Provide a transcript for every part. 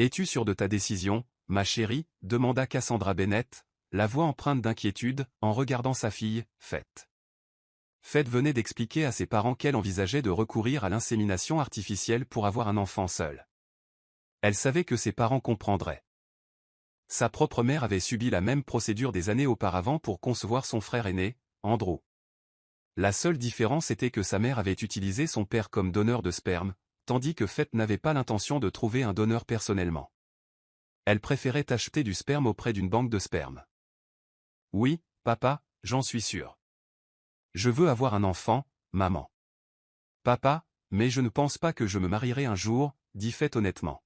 Es-tu sûre de ta décision, ma chérie, demanda Cassandra Bennett, la voix empreinte d'inquiétude, en regardant sa fille, Faith. Faith venait d'expliquer à ses parents qu'elle envisageait de recourir à l'insémination artificielle pour avoir un enfant seul. Elle savait que ses parents comprendraient. Sa propre mère avait subi la même procédure des années auparavant pour concevoir son frère aîné, Andrew. La seule différence était que sa mère avait utilisé son père comme donneur de sperme, tandis que Faith n'avait pas l'intention de trouver un donneur personnellement. Elle préférait acheter du sperme auprès d'une banque de sperme. Oui, papa, j'en suis sûr. Je veux avoir un enfant, maman. Papa, mais je ne pense pas que je me marierai un jour, dit Faith honnêtement.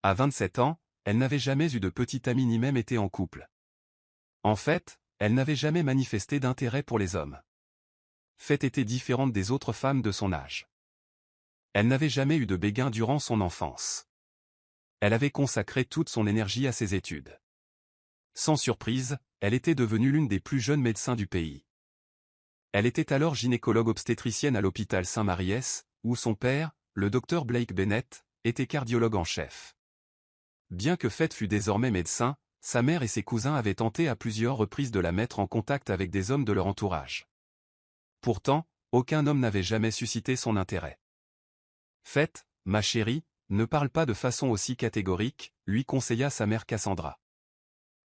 À 27 ans, elle n'avait jamais eu de petite amie ni même été en couple. En fait, elle n'avait jamais manifesté d'intérêt pour les hommes. Faith était différente des autres femmes de son âge. Elle n'avait jamais eu de béguin durant son enfance. Elle avait consacré toute son énergie à ses études. Sans surprise, elle était devenue l'une des plus jeunes médecins du pays. Elle était alors gynécologue obstétricienne à l'hôpital Saint-Maries, où son père, le docteur Blake Bennett, était cardiologue en chef. Bien que Faith fût désormais médecin, sa mère et ses cousins avaient tenté à plusieurs reprises de la mettre en contact avec des hommes de leur entourage. Pourtant, aucun homme n'avait jamais suscité son intérêt. Faith, ma chérie, ne parle pas de façon aussi catégorique, lui conseilla sa mère Cassandra.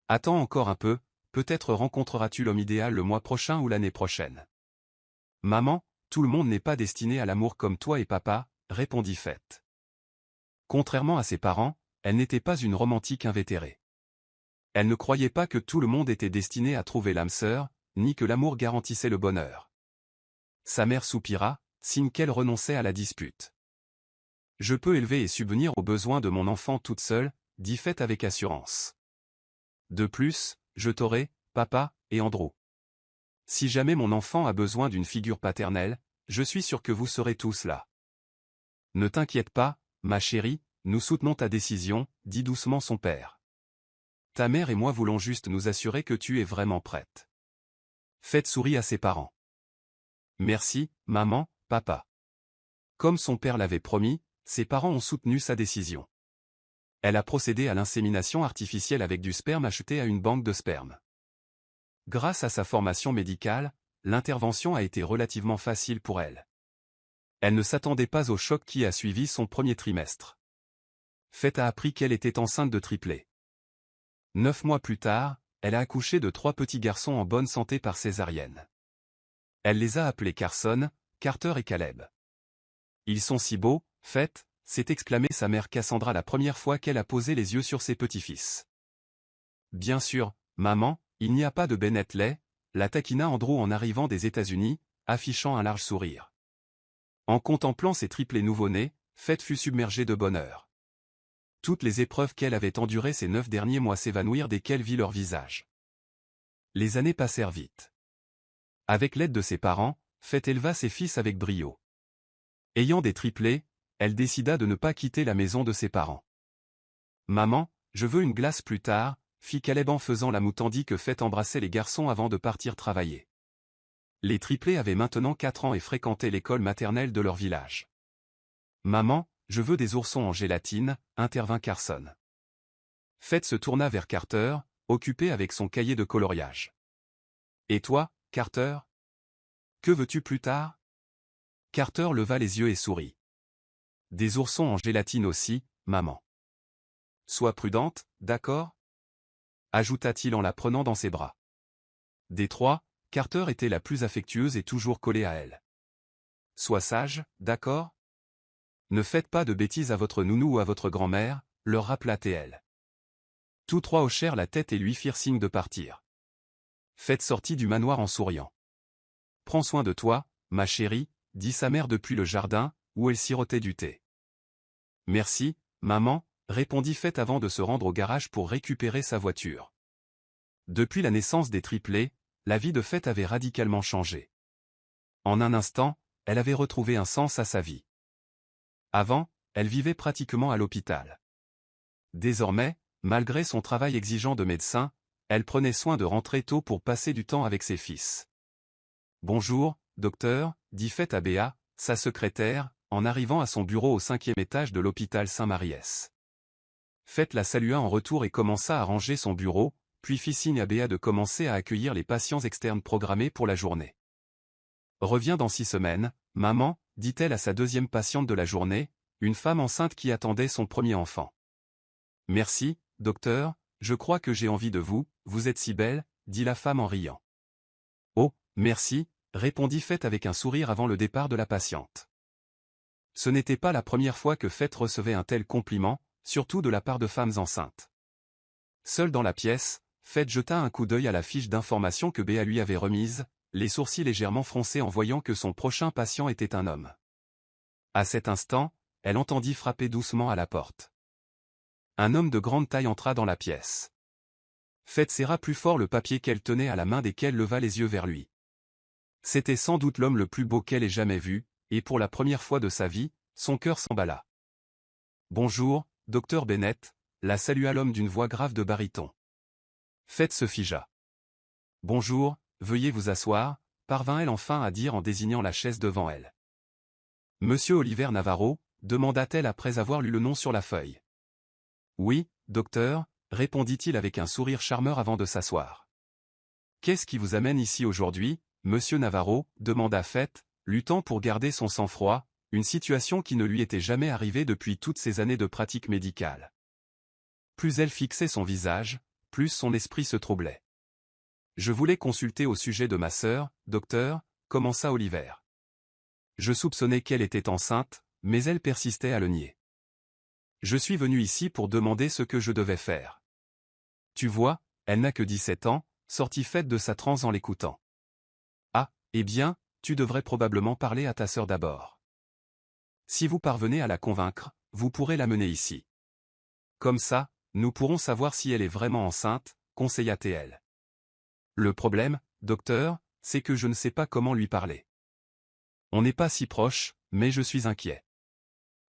Attends encore un peu, peut-être rencontreras-tu l'homme idéal le mois prochain ou l'année prochaine. Maman, tout le monde n'est pas destiné à l'amour comme toi et papa, répondit Faith. Contrairement à ses parents, elle n'était pas une romantique invétérée. Elle ne croyait pas que tout le monde était destiné à trouver l'âme sœur, ni que l'amour garantissait le bonheur. Sa mère soupira, signe qu'elle renonçait à la dispute. Je peux élever et subvenir aux besoins de mon enfant toute seule, dit Faith avec assurance. De plus, je t'aurai, papa, et Andrew. Si jamais mon enfant a besoin d'une figure paternelle, je suis sûr que vous serez tous là. Ne t'inquiète pas, ma chérie, nous soutenons ta décision, dit doucement son père. Ta mère et moi voulons juste nous assurer que tu es vraiment prête. Faith sourit à ses parents. Merci, maman, papa. Comme son père l'avait promis, ses parents ont soutenu sa décision. Elle a procédé à l'insémination artificielle avec du sperme acheté à une banque de sperme. Grâce à sa formation médicale, l'intervention a été relativement facile pour elle. Elle ne s'attendait pas au choc qui a suivi son premier trimestre. Faith a appris qu'elle était enceinte de triplés. 9 mois plus tard, elle a accouché de 3 petits garçons en bonne santé par césarienne. Elle les a appelés Carson, Carter et Caleb. Ils sont si beaux, Faith, s'est exclamée sa mère Cassandra la première fois qu'elle a posé les yeux sur ses petits-fils. Bien sûr, maman, il n'y a pas de Bennett lait, la taquina Andrew en arrivant des États-Unis, affichant un large sourire. En contemplant ces triplés nouveau-nés, Faith fut submergée de bonheur. Toutes les épreuves qu'elle avait endurées ces 9 derniers mois s'évanouirent dès qu'elle vit leur visage. Les années passèrent vite. Avec l'aide de ses parents, Faith éleva ses fils avec brio. Ayant des triplés, elle décida de ne pas quitter la maison de ses parents. Maman, je veux une glace plus tard, fit Caleb en faisant la moue tandis que Faith embrassait les garçons avant de partir travailler. Les triplés avaient maintenant 4 ans et fréquentaient l'école maternelle de leur village. Maman, je veux des oursons en gélatine, intervint Carson. Faith se tourna vers Carter, occupé avec son cahier de coloriage. Et toi, Carter? Que veux-tu plus tard? Carter leva les yeux et sourit. Des oursons en gélatine aussi, maman. Sois prudente, d'accord? Ajouta-t-il en la prenant dans ses bras. Des 3, Carter était la plus affectueuse et toujours collée à elle. Sois sage, d'accord? Ne faites pas de bêtises à votre nounou ou à votre grand-mère, leur rappela-t-elle. Tous 3 hochèrent la tête et lui firent signe de partir. Faith sortit du manoir en souriant. Prends soin de toi, ma chérie, dit sa mère depuis le jardin, où elle sirotait du thé. Merci, maman, répondit Faith avant de se rendre au garage pour récupérer sa voiture. Depuis la naissance des triplés, la vie de Faith avait radicalement changé. En un instant, elle avait retrouvé un sens à sa vie. Avant, elle vivait pratiquement à l'hôpital. Désormais, malgré son travail exigeant de médecin, elle prenait soin de rentrer tôt pour passer du temps avec ses fils. Bonjour, docteur, dit Faith à Béa, sa secrétaire, en arrivant à son bureau au 5e étage de l'hôpital Saint-Maries. Faites la salua en retour et commença à ranger son bureau, puis fit signe à Béa de commencer à accueillir les patients externes programmés pour la journée. Reviens dans 6 semaines, maman, dit-elle à sa deuxième patiente de la journée, une femme enceinte qui attendait son premier enfant. Merci, docteur, je crois que j'ai envie de vous, vous êtes si belle, dit la femme en riant. Oh, merci, répondit Faith avec un sourire avant le départ de la patiente. Ce n'était pas la première fois que Faith recevait un tel compliment, surtout de la part de femmes enceintes. Seule dans la pièce, Faith jeta un coup d'œil à la fiche d'information que Béa lui avait remise, les sourcils légèrement froncés en voyant que son prochain patient était un homme. À cet instant, elle entendit frapper doucement à la porte. Un homme de grande taille entra dans la pièce. Faith serra plus fort le papier qu'elle tenait à la main dès qu'elle leva les yeux vers lui. C'était sans doute l'homme le plus beau qu'elle ait jamais vu, et pour la première fois de sa vie, son cœur s'emballa. « Bonjour, docteur Bennett », la salua l'homme d'une voix grave de baryton. Faith se figea. « Bonjour, veuillez vous asseoir », parvint-elle enfin à dire en désignant la chaise devant elle. « Monsieur Oliver Navarro », demanda-t-elle après avoir lu le nom sur la feuille. « Oui, docteur », répondit-il avec un sourire charmeur avant de s'asseoir. « Qu'est-ce qui vous amène ici aujourd'hui, monsieur Navarro » demanda Faith, luttant pour garder son sang-froid, une situation qui ne lui était jamais arrivée depuis toutes ses années de pratique médicale. Plus elle fixait son visage, plus son esprit se troublait. « Je voulais consulter au sujet de ma sœur, docteur », commença Oliver. Je soupçonnais qu'elle était enceinte, mais elle persistait à le nier. Je suis venu ici pour demander ce que je devais faire. Tu vois, elle n'a que 17 ans, sortit Faith de sa transe en l'écoutant. Ah, eh bien, tu devrais probablement parler à ta sœur d'abord. Si vous parvenez à la convaincre, vous pourrez l'amener ici. Comme ça, nous pourrons savoir si elle est vraiment enceinte, conseilla-t-elle. Le problème, docteur, c'est que je ne sais pas comment lui parler. On n'est pas si proche, mais je suis inquiet.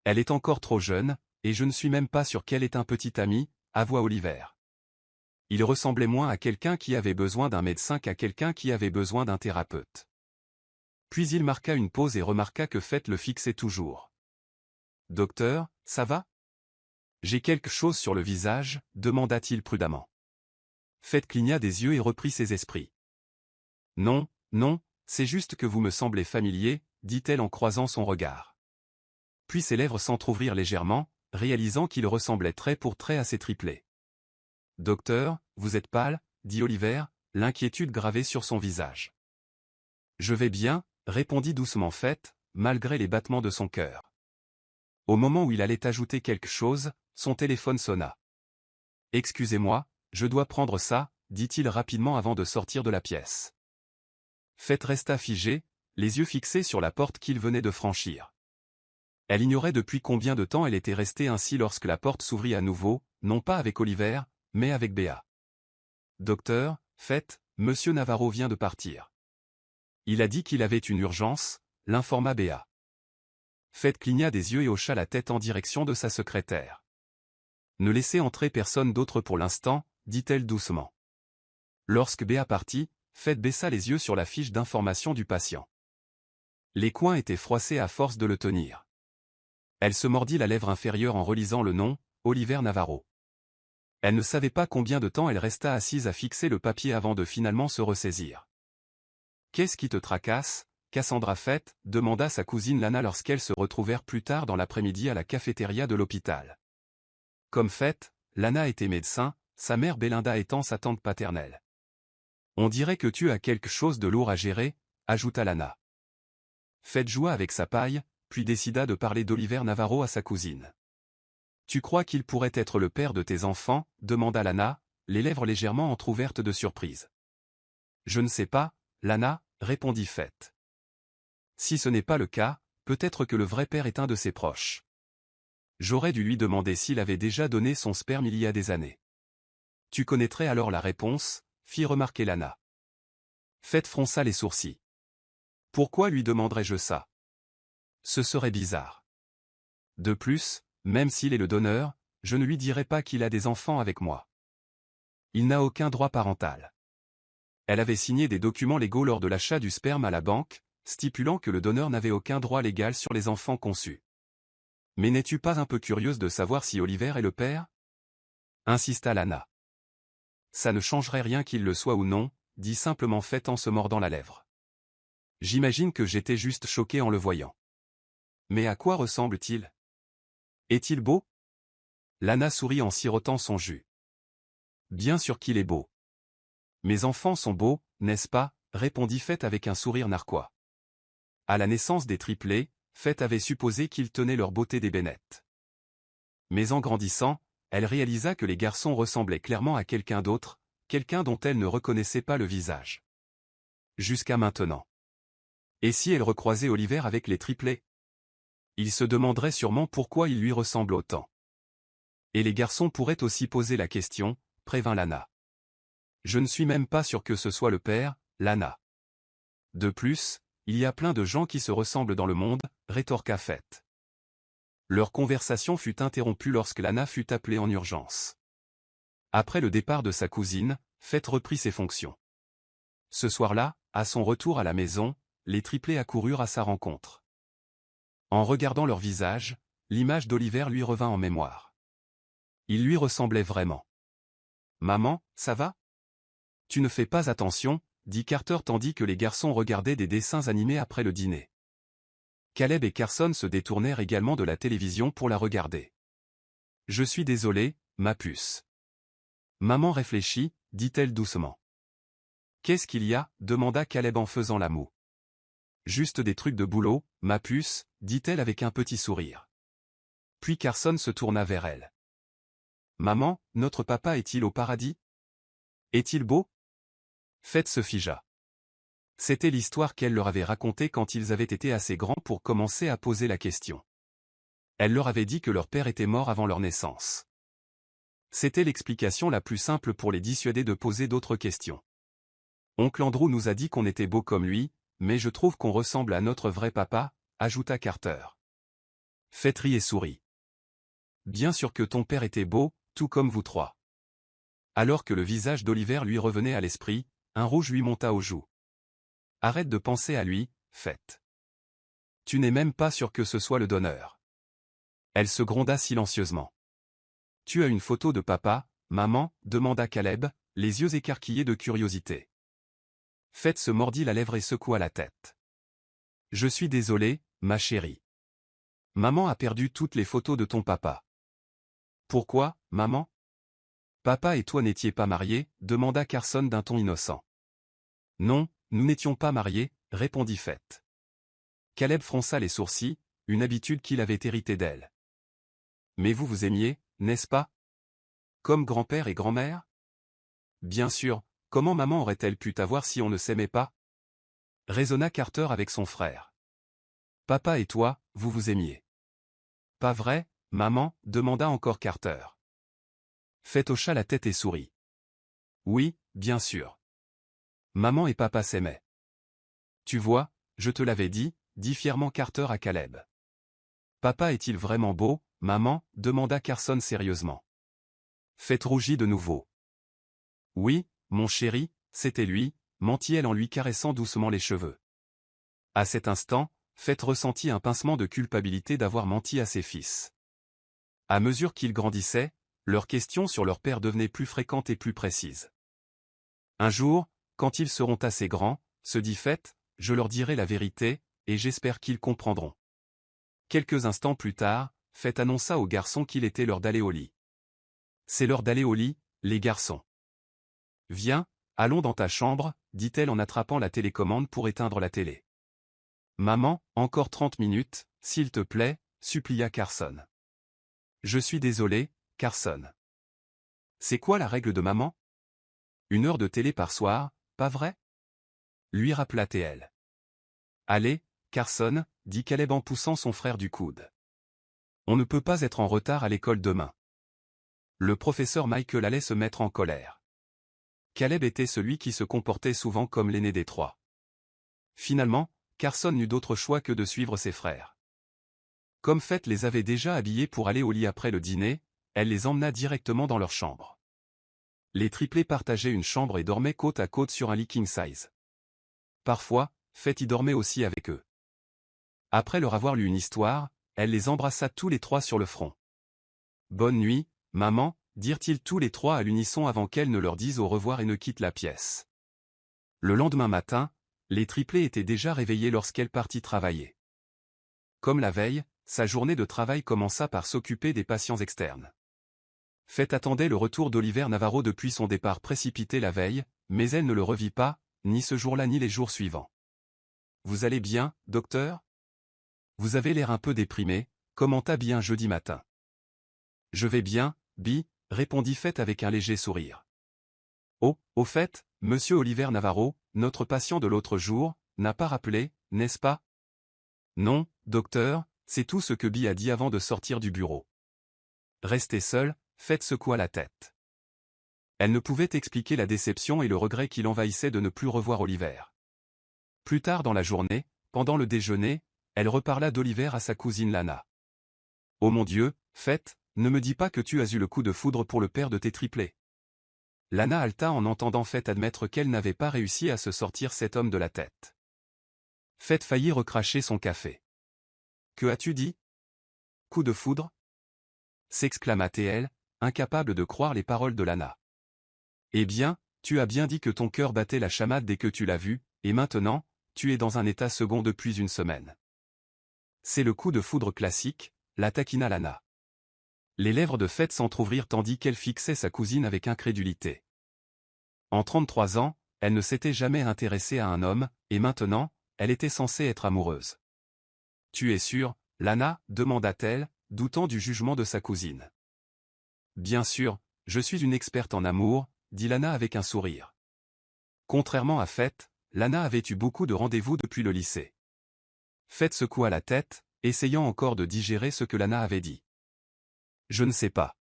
Elle est encore trop jeune, et je ne suis même pas sûr qu'elle ait un petit ami, avoua Oliver. Il ressemblait moins à quelqu'un qui avait besoin d'un médecin qu'à quelqu'un qui avait besoin d'un thérapeute. Puis il marqua une pause et remarqua que Faith le fixait toujours. « Docteur, ça va ? J'ai quelque chose sur le visage, demanda-t-il prudemment. Faith cligna des yeux et reprit ses esprits. « Non, non, c'est juste que vous me semblez familier, dit-elle en croisant son regard. Puis ses lèvres s'entr'ouvrirent légèrement, réalisant qu'il ressemblait trait pour trait à ses triplés. « Docteur, vous êtes pâle, dit Oliver, l'inquiétude gravée sur son visage. « Je vais bien, répondit doucement Faith, malgré les battements de son cœur. Au moment où il allait ajouter quelque chose, son téléphone sonna. « Excusez-moi, je dois prendre ça, dit-il rapidement avant de sortir de la pièce. Faith resta figée, les yeux fixés sur la porte qu'il venait de franchir. Elle ignorait depuis combien de temps elle était restée ainsi lorsque la porte s'ouvrit à nouveau, non pas avec Oliver, mais avec Béa. « Docteur, Faith, monsieur Navarro vient de partir. Il a dit qu'il avait une urgence, » l'informa Béa. Faith cligna des yeux et hocha la tête en direction de sa secrétaire. « Ne laissez entrer personne d'autre pour l'instant, » dit-elle doucement. Lorsque Béa partit, Faith baissa les yeux sur la fiche d'information du patient. Les coins étaient froissés à force de le tenir. Elle se mordit la lèvre inférieure en relisant le nom, Oliver Navarro. Elle ne savait pas combien de temps elle resta assise à fixer le papier avant de finalement se ressaisir. « Qu'est-ce qui te tracasse, Cassandra Faith » demanda sa cousine Lana lorsqu'elles se retrouvèrent plus tard dans l'après-midi à la cafétéria de l'hôpital. Comme Faith, Lana était médecin, sa mère Belinda étant sa tante paternelle. « On dirait que tu as quelque chose de lourd à gérer », ajouta Lana. Faith joua avec sa paille, puis décida de parler d'Oliver Navarro à sa cousine. « Tu crois qu'il pourrait être le père de tes enfants » demanda Lana, les lèvres légèrement entr'ouvertes de surprise. « Je ne sais pas, Lana, » répondit Faith. « Si ce n'est pas le cas, peut-être que le vrai père est un de ses proches. J'aurais dû lui demander s'il avait déjà donné son sperme il y a des années. Tu connaîtrais alors la réponse, » fit remarquer Lana. Faith fronça les sourcils. « Pourquoi lui demanderais-je ça ? Ce serait bizarre. De plus, même s'il est le donneur, je ne lui dirai pas qu'il a des enfants avec moi. Il n'a aucun droit parental. » Elle avait signé des documents légaux lors de l'achat du sperme à la banque, stipulant que le donneur n'avait aucun droit légal sur les enfants conçus. « Mais n'es-tu pas un peu curieuse de savoir si Oliver est le père ? insista Lana. Ça ne changerait rien qu'il le soit ou non, dit simplement Faith en se mordant la lèvre. J'imagine que j'étais juste choqué en le voyant. Mais à quoi ressemble-t-il? Est-il beau? Lana sourit en sirotant son jus. Bien sûr qu'il est beau. Mes enfants sont beaux, n'est-ce pas? Répondit Faith avec un sourire narquois. À la naissance des triplés, Faith avait supposé qu'ils tenaient leur beauté d'ébénette. Mais en grandissant, elle réalisa que les garçons ressemblaient clairement à quelqu'un d'autre, quelqu'un dont elle ne reconnaissait pas le visage. Jusqu'à maintenant. Et si elle recroisait Oliver avec les triplés? Il se demanderait sûrement pourquoi il lui ressemble autant. Et les garçons pourraient aussi poser la question, prévint Lana. Je ne suis même pas sûr que ce soit le père, Lana. De plus, il y a plein de gens qui se ressemblent dans le monde, rétorqua Faith. Leur conversation fut interrompue lorsque Lana fut appelée en urgence. Après le départ de sa cousine, Faith reprit ses fonctions. Ce soir-là, à son retour à la maison, les triplés accoururent à sa rencontre. En regardant leur visage, l'image d'Oliver lui revint en mémoire. Il lui ressemblait vraiment. « Maman, ça va? » « Tu ne fais pas attention, » dit Carter tandis que les garçons regardaient des dessins animés après le dîner. Caleb et Carson se détournèrent également de la télévision pour la regarder. « Je suis désolé, ma puce. » Maman réfléchit, dit-elle doucement. « Qu'est-ce qu'il y a? » demanda Caleb en faisant la moue. « Juste des trucs de boulot, ma puce, » dit-elle avec un petit sourire. Puis Carson se tourna vers elle. « Maman, notre papa est-il au paradis? Est-il beau? » Faith se figea. C'était l'histoire qu'elle leur avait racontée quand ils avaient été assez grands pour commencer à poser la question. Elle leur avait dit que leur père était mort avant leur naissance. C'était l'explication la plus simple pour les dissuader de poser d'autres questions. Oncle Andrew nous a dit qu'on était beau comme lui, mais je trouve qu'on ressemble à notre vrai papa, ajouta Carter. Faith rit et sourit. Bien sûr que ton père était beau, tout comme vous trois. Alors que le visage d'Oliver lui revenait à l'esprit, un rouge lui monta aux joues. Arrête de penser à lui, Faith. Tu n'es même pas sûr que ce soit le donneur. Elle se gronda silencieusement. Tu as une photo de papa, maman? Demanda Caleb, les yeux écarquillés de curiosité. Faith se mordit la lèvre et secoua la tête. Je suis désolé, ma chérie. Maman a perdu toutes les photos de ton papa. Pourquoi, maman? Papa et toi n'étiez pas mariés? Demanda Carson d'un ton innocent. Non, nous n'étions pas mariés, répondit Faith. Caleb fronça les sourcils, une habitude qu'il avait héritée d'elle. Mais vous vous aimiez, n'est-ce pas? Comme grand-père et grand-mère? Bien sûr, comment maman aurait-elle pu t'avoir si on ne s'aimait pas? Raisonna Carter avec son frère. Papa et toi, vous vous aimiez. Pas vrai, maman? Demanda encore Carter. Faith hocha la tête et sourit. Oui, bien sûr. Maman et papa s'aimaient. Tu vois, je te l'avais dit fièrement Carter à Caleb. Papa est-il vraiment beau, maman? Demanda Carson sérieusement. Faith rougit de nouveau. Oui, mon chéri, c'était lui, mentit-elle en lui caressant doucement les cheveux. À cet instant, Faith ressentit un pincement de culpabilité d'avoir menti à ses fils. À mesure qu'ils grandissaient, leurs questions sur leur père devenaient plus fréquentes et plus précises. Un jour, quand ils seront assez grands, se dit Faith, je leur dirai la vérité, et j'espère qu'ils comprendront. Quelques instants plus tard, Faith annonça aux garçons qu'il était l'heure d'aller au lit. C'est l'heure d'aller au lit, les garçons. Viens, allons dans ta chambre, dit-elle en attrapant la télécommande pour éteindre la télé. Maman, encore 30 minutes, s'il te plaît, supplia Carson. Je suis désolé, Carson. C'est quoi la règle de maman? 1 heure de télé par soir, pas vrai? Lui rappela TL. Allez, Carson, dit Caleb en poussant son frère du coude. On ne peut pas être en retard à l'école demain. Le professeur Michael allait se mettre en colère. Caleb était celui qui se comportait souvent comme l'aîné des trois. Finalement, Carson n'eut d'autre choix que de suivre ses frères. Comme Faith les avait déjà habillés pour aller au lit après le dîner, elle les emmena directement dans leur chambre. Les triplés partageaient une chambre et dormaient côte à côte sur un lit king size. Parfois, Faith y dormait aussi avec eux. Après leur avoir lu une histoire, elle les embrassa tous les trois sur le front. « Bonne nuit, maman » dirent-ils tous les trois à l'unisson avant qu'elle ne leur dise au revoir et ne quitte la pièce. Le lendemain matin, les triplés étaient déjà réveillés lorsqu'elle partit travailler. Comme la veille, sa journée de travail commença par s'occuper des patients externes. Faith attendait le retour d'Oliver Navarro depuis son départ précipité la veille, mais elle ne le revit pas, ni ce jour-là ni les jours suivants. « Vous allez bien, docteur ? Vous avez l'air un peu déprimé, commenta Bi un jeudi matin. « Je vais bien, Bi, répondit Faith avec un léger sourire. « Oh, au fait, monsieur Oliver Navarro, notre patient de l'autre jour, n'a pas rappelé, n'est-ce pas ? » « Non, docteur, c'est tout ce que Bi a dit avant de sortir du bureau. » Restée seule, Faith secoua la tête. Elle ne pouvait expliquer la déception et le regret qui l'envahissait de ne plus revoir Oliver. Plus tard dans la journée, pendant le déjeuner, elle reparla d'Oliver à sa cousine Lana. « Oh mon Dieu, Faith, ne me dis pas que tu as eu le coup de foudre pour le père de tes triplés. » Lana haleta en entendant Faith admettre qu'elle n'avait pas réussi à se sortir cet homme de la tête. Faith faillit recracher son café. « Que as-tu dit ? Coup de foudre ?» s'exclama-t-elle, incapable de croire les paroles de Lana. « Eh bien, tu as bien dit que ton cœur battait la chamade dès que tu l'as vu, et maintenant, tu es dans un état second depuis une semaine. » « C'est le coup de foudre classique, » la taquina Lana. Les lèvres de Faith s'entr'ouvrirent tandis qu'elle fixait sa cousine avec incrédulité. En 33 ans, elle ne s'était jamais intéressée à un homme, et maintenant, elle était censée être amoureuse. « Tu es sûre, Lana ? Demanda-t-elle, doutant du jugement de sa cousine. « Bien sûr, je suis une experte en amour, » dit Lana avec un sourire. Contrairement à Faith, Lana avait eu beaucoup de rendez-vous depuis le lycée. Faith secoua la tête, essayant encore de digérer ce que Lana avait dit. « Je ne sais pas.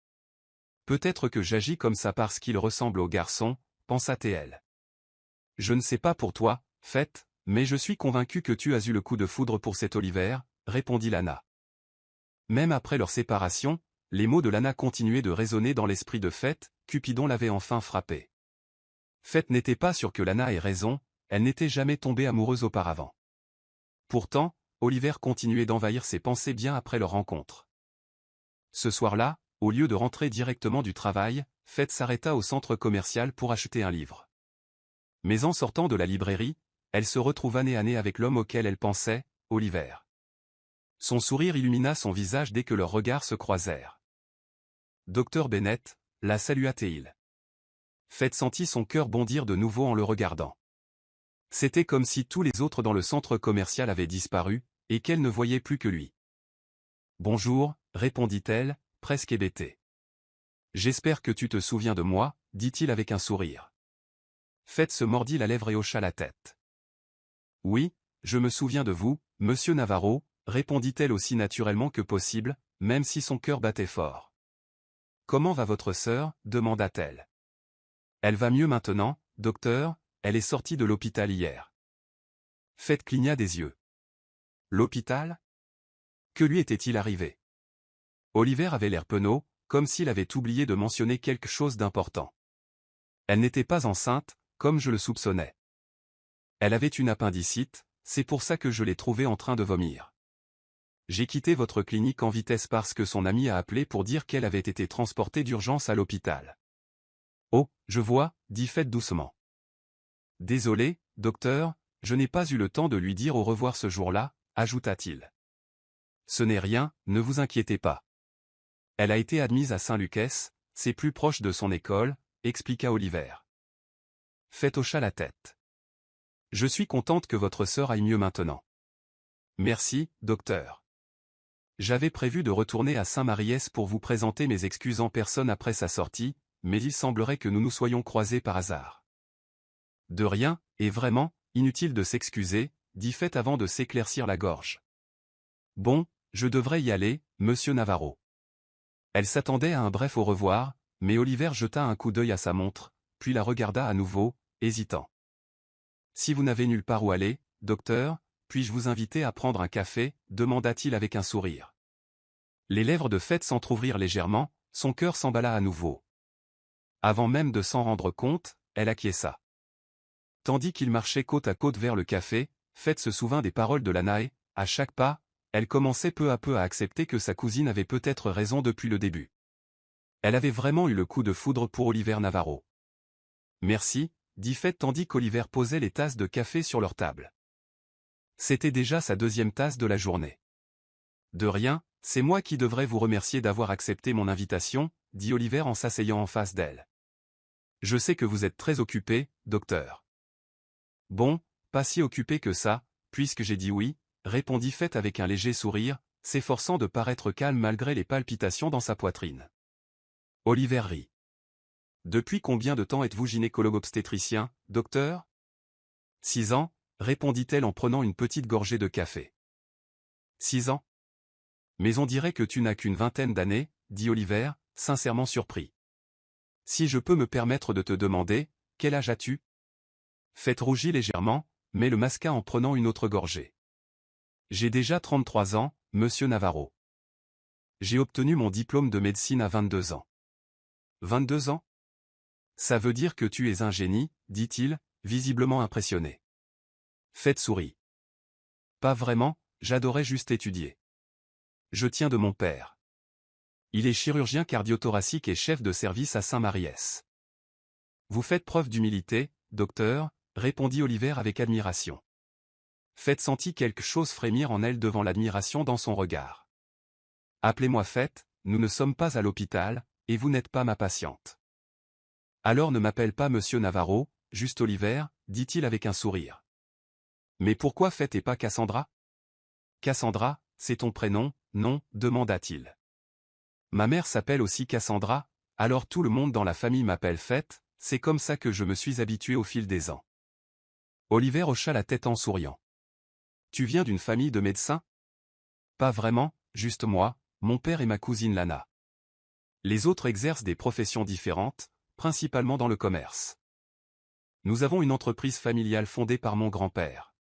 Peut-être que j'agis comme ça parce qu'il ressemble au garçon, pensa-t-elle. « Je ne sais pas pour toi, Faith, mais je suis convaincu que tu as eu le coup de foudre pour cet Oliver, » répondit Lana. Même après leur séparation, les mots de Lana continuaient de résonner dans l'esprit de Faith, Cupidon l'avait enfin frappée. Faith n'était pas sûre que Lana ait raison, elle n'était jamais tombée amoureuse auparavant. Pourtant, Oliver continuait d'envahir ses pensées bien après leur rencontre. Ce soir-là, au lieu de rentrer directement du travail, Faith s'arrêta au centre commercial pour acheter un livre. Mais en sortant de la librairie, elle se retrouva nez à nez avec l'homme auquel elle pensait, Oliver. Son sourire illumina son visage dès que leurs regards se croisèrent. « Docteur Bennett » la salua-t-il. Faith sentit son cœur bondir de nouveau en le regardant. C'était comme si tous les autres dans le centre commercial avaient disparu, et qu'elle ne voyait plus que lui. « Bonjour » répondit-elle, presque hébétée. « J'espère que tu te souviens de moi » dit-il avec un sourire. Faith se mordit la lèvre et hocha la tête. « Oui, je me souviens de vous, monsieur Navarro » répondit-elle aussi naturellement que possible, même si son cœur battait fort. « Comment va votre sœur » demanda-t-elle. « Elle va mieux maintenant, docteur, elle est sortie de l'hôpital hier. » Faith cligna des yeux. « L'hôpital ? Que lui était-il arrivé ?» Oliver avait l'air penaud, comme s'il avait oublié de mentionner quelque chose d'important. « Elle n'était pas enceinte, comme je le soupçonnais. Elle avait une appendicite, c'est pour ça que je l'ai trouvée en train de vomir. J'ai quitté votre clinique en vitesse parce que son amie a appelé pour dire qu'elle avait été transportée d'urgence à l'hôpital. »« Oh, je vois, » dit Faith doucement. « Désolé, docteur, je n'ai pas eu le temps de lui dire au revoir ce jour-là, » ajouta-t-il. « Ce n'est rien, ne vous inquiétez pas. Elle a été admise à Saint-Lucas, c'est plus proche de son école, » expliqua Oliver. Faith hocha la tête. « Je suis contente que votre sœur aille mieux maintenant. »« Merci, docteur. J'avais prévu de retourner à Saint-Mariès pour vous présenter mes excuses en personne après sa sortie, mais il semblerait que nous nous soyons croisés par hasard. »« De rien, et vraiment, inutile de s'excuser, » dit Faith avant de s'éclaircir la gorge. « Bon, je devrais y aller, monsieur Navarro. » Elle s'attendait à un bref au revoir, mais Oliver jeta un coup d'œil à sa montre, puis la regarda à nouveau, hésitant. « Si vous n'avez nulle part où aller, docteur, puis-je vous inviter à prendre un café » demanda-t-il avec un sourire. Les lèvres de Faith s'entr'ouvrirent légèrement, son cœur s'emballa à nouveau. Avant même de s'en rendre compte, elle acquiesça. Tandis qu'ils marchaient côte à côte vers le café, Faith se souvint des paroles de Lana et, à chaque pas, elle commençait peu à peu à accepter que sa cousine avait peut-être raison depuis le début. Elle avait vraiment eu le coup de foudre pour Oliver Navarro. Merci, dit Fett tandis qu'Oliver posait les tasses de café sur leur table. C'était déjà sa deuxième tasse de la journée. De rien, c'est moi qui devrais vous remercier d'avoir accepté mon invitation, dit Oliver en s'asseyant en face d'elle. Je sais que vous êtes très occupé, docteur. Bon, pas si occupé que ça, puisque j'ai dit oui, répondit Fett avec un léger sourire, s'efforçant de paraître calme malgré les palpitations dans sa poitrine. Oliver rit. Depuis combien de temps êtes-vous gynécologue obstétricien, docteur? 6 ans, répondit-elle en prenant une petite gorgée de café. 6 ans? Mais on dirait que tu n'as qu'une vingtaine d'années, dit Oliver, sincèrement surpris. Si je peux me permettre de te demander, quel âge as-tu? Fett rougit légèrement, mais le masqua en prenant une autre gorgée. J'ai déjà 33 ans, monsieur Navarro. J'ai obtenu mon diplôme de médecine à 22 ans. 22 ans? Ça veut dire que tu es un génie, dit-il, visiblement impressionné. Fett sourit. Pas vraiment, j'adorais juste étudier. Je tiens de mon père. Il est chirurgien cardiothoracique et chef de service à Saint-Maries. Vous faites preuve d'humilité, docteur, répondit Oliver avec admiration. Fett sentit quelque chose frémir en elle devant l'admiration dans son regard. Appelez-moi Fett, nous ne sommes pas à l'hôpital, et vous n'êtes pas ma patiente. Alors ne m'appelle pas monsieur Navarro, juste Oliver, dit-il avec un sourire. Mais pourquoi Fett et pas Cassandra? Cassandra, c'est ton prénom, non, demanda-t-il. Ma mère s'appelle aussi Cassandra, alors tout le monde dans la famille m'appelle Fett, c'est comme ça que je me suis habitué au fil des ans. Oliver hocha la tête en souriant. Tu viens d'une famille de médecins? Pas vraiment, juste moi, mon père et ma cousine Lana. Les autres exercent des professions différentes, principalement dans le commerce. Nous avons une entreprise familiale fondée par mon grand-père.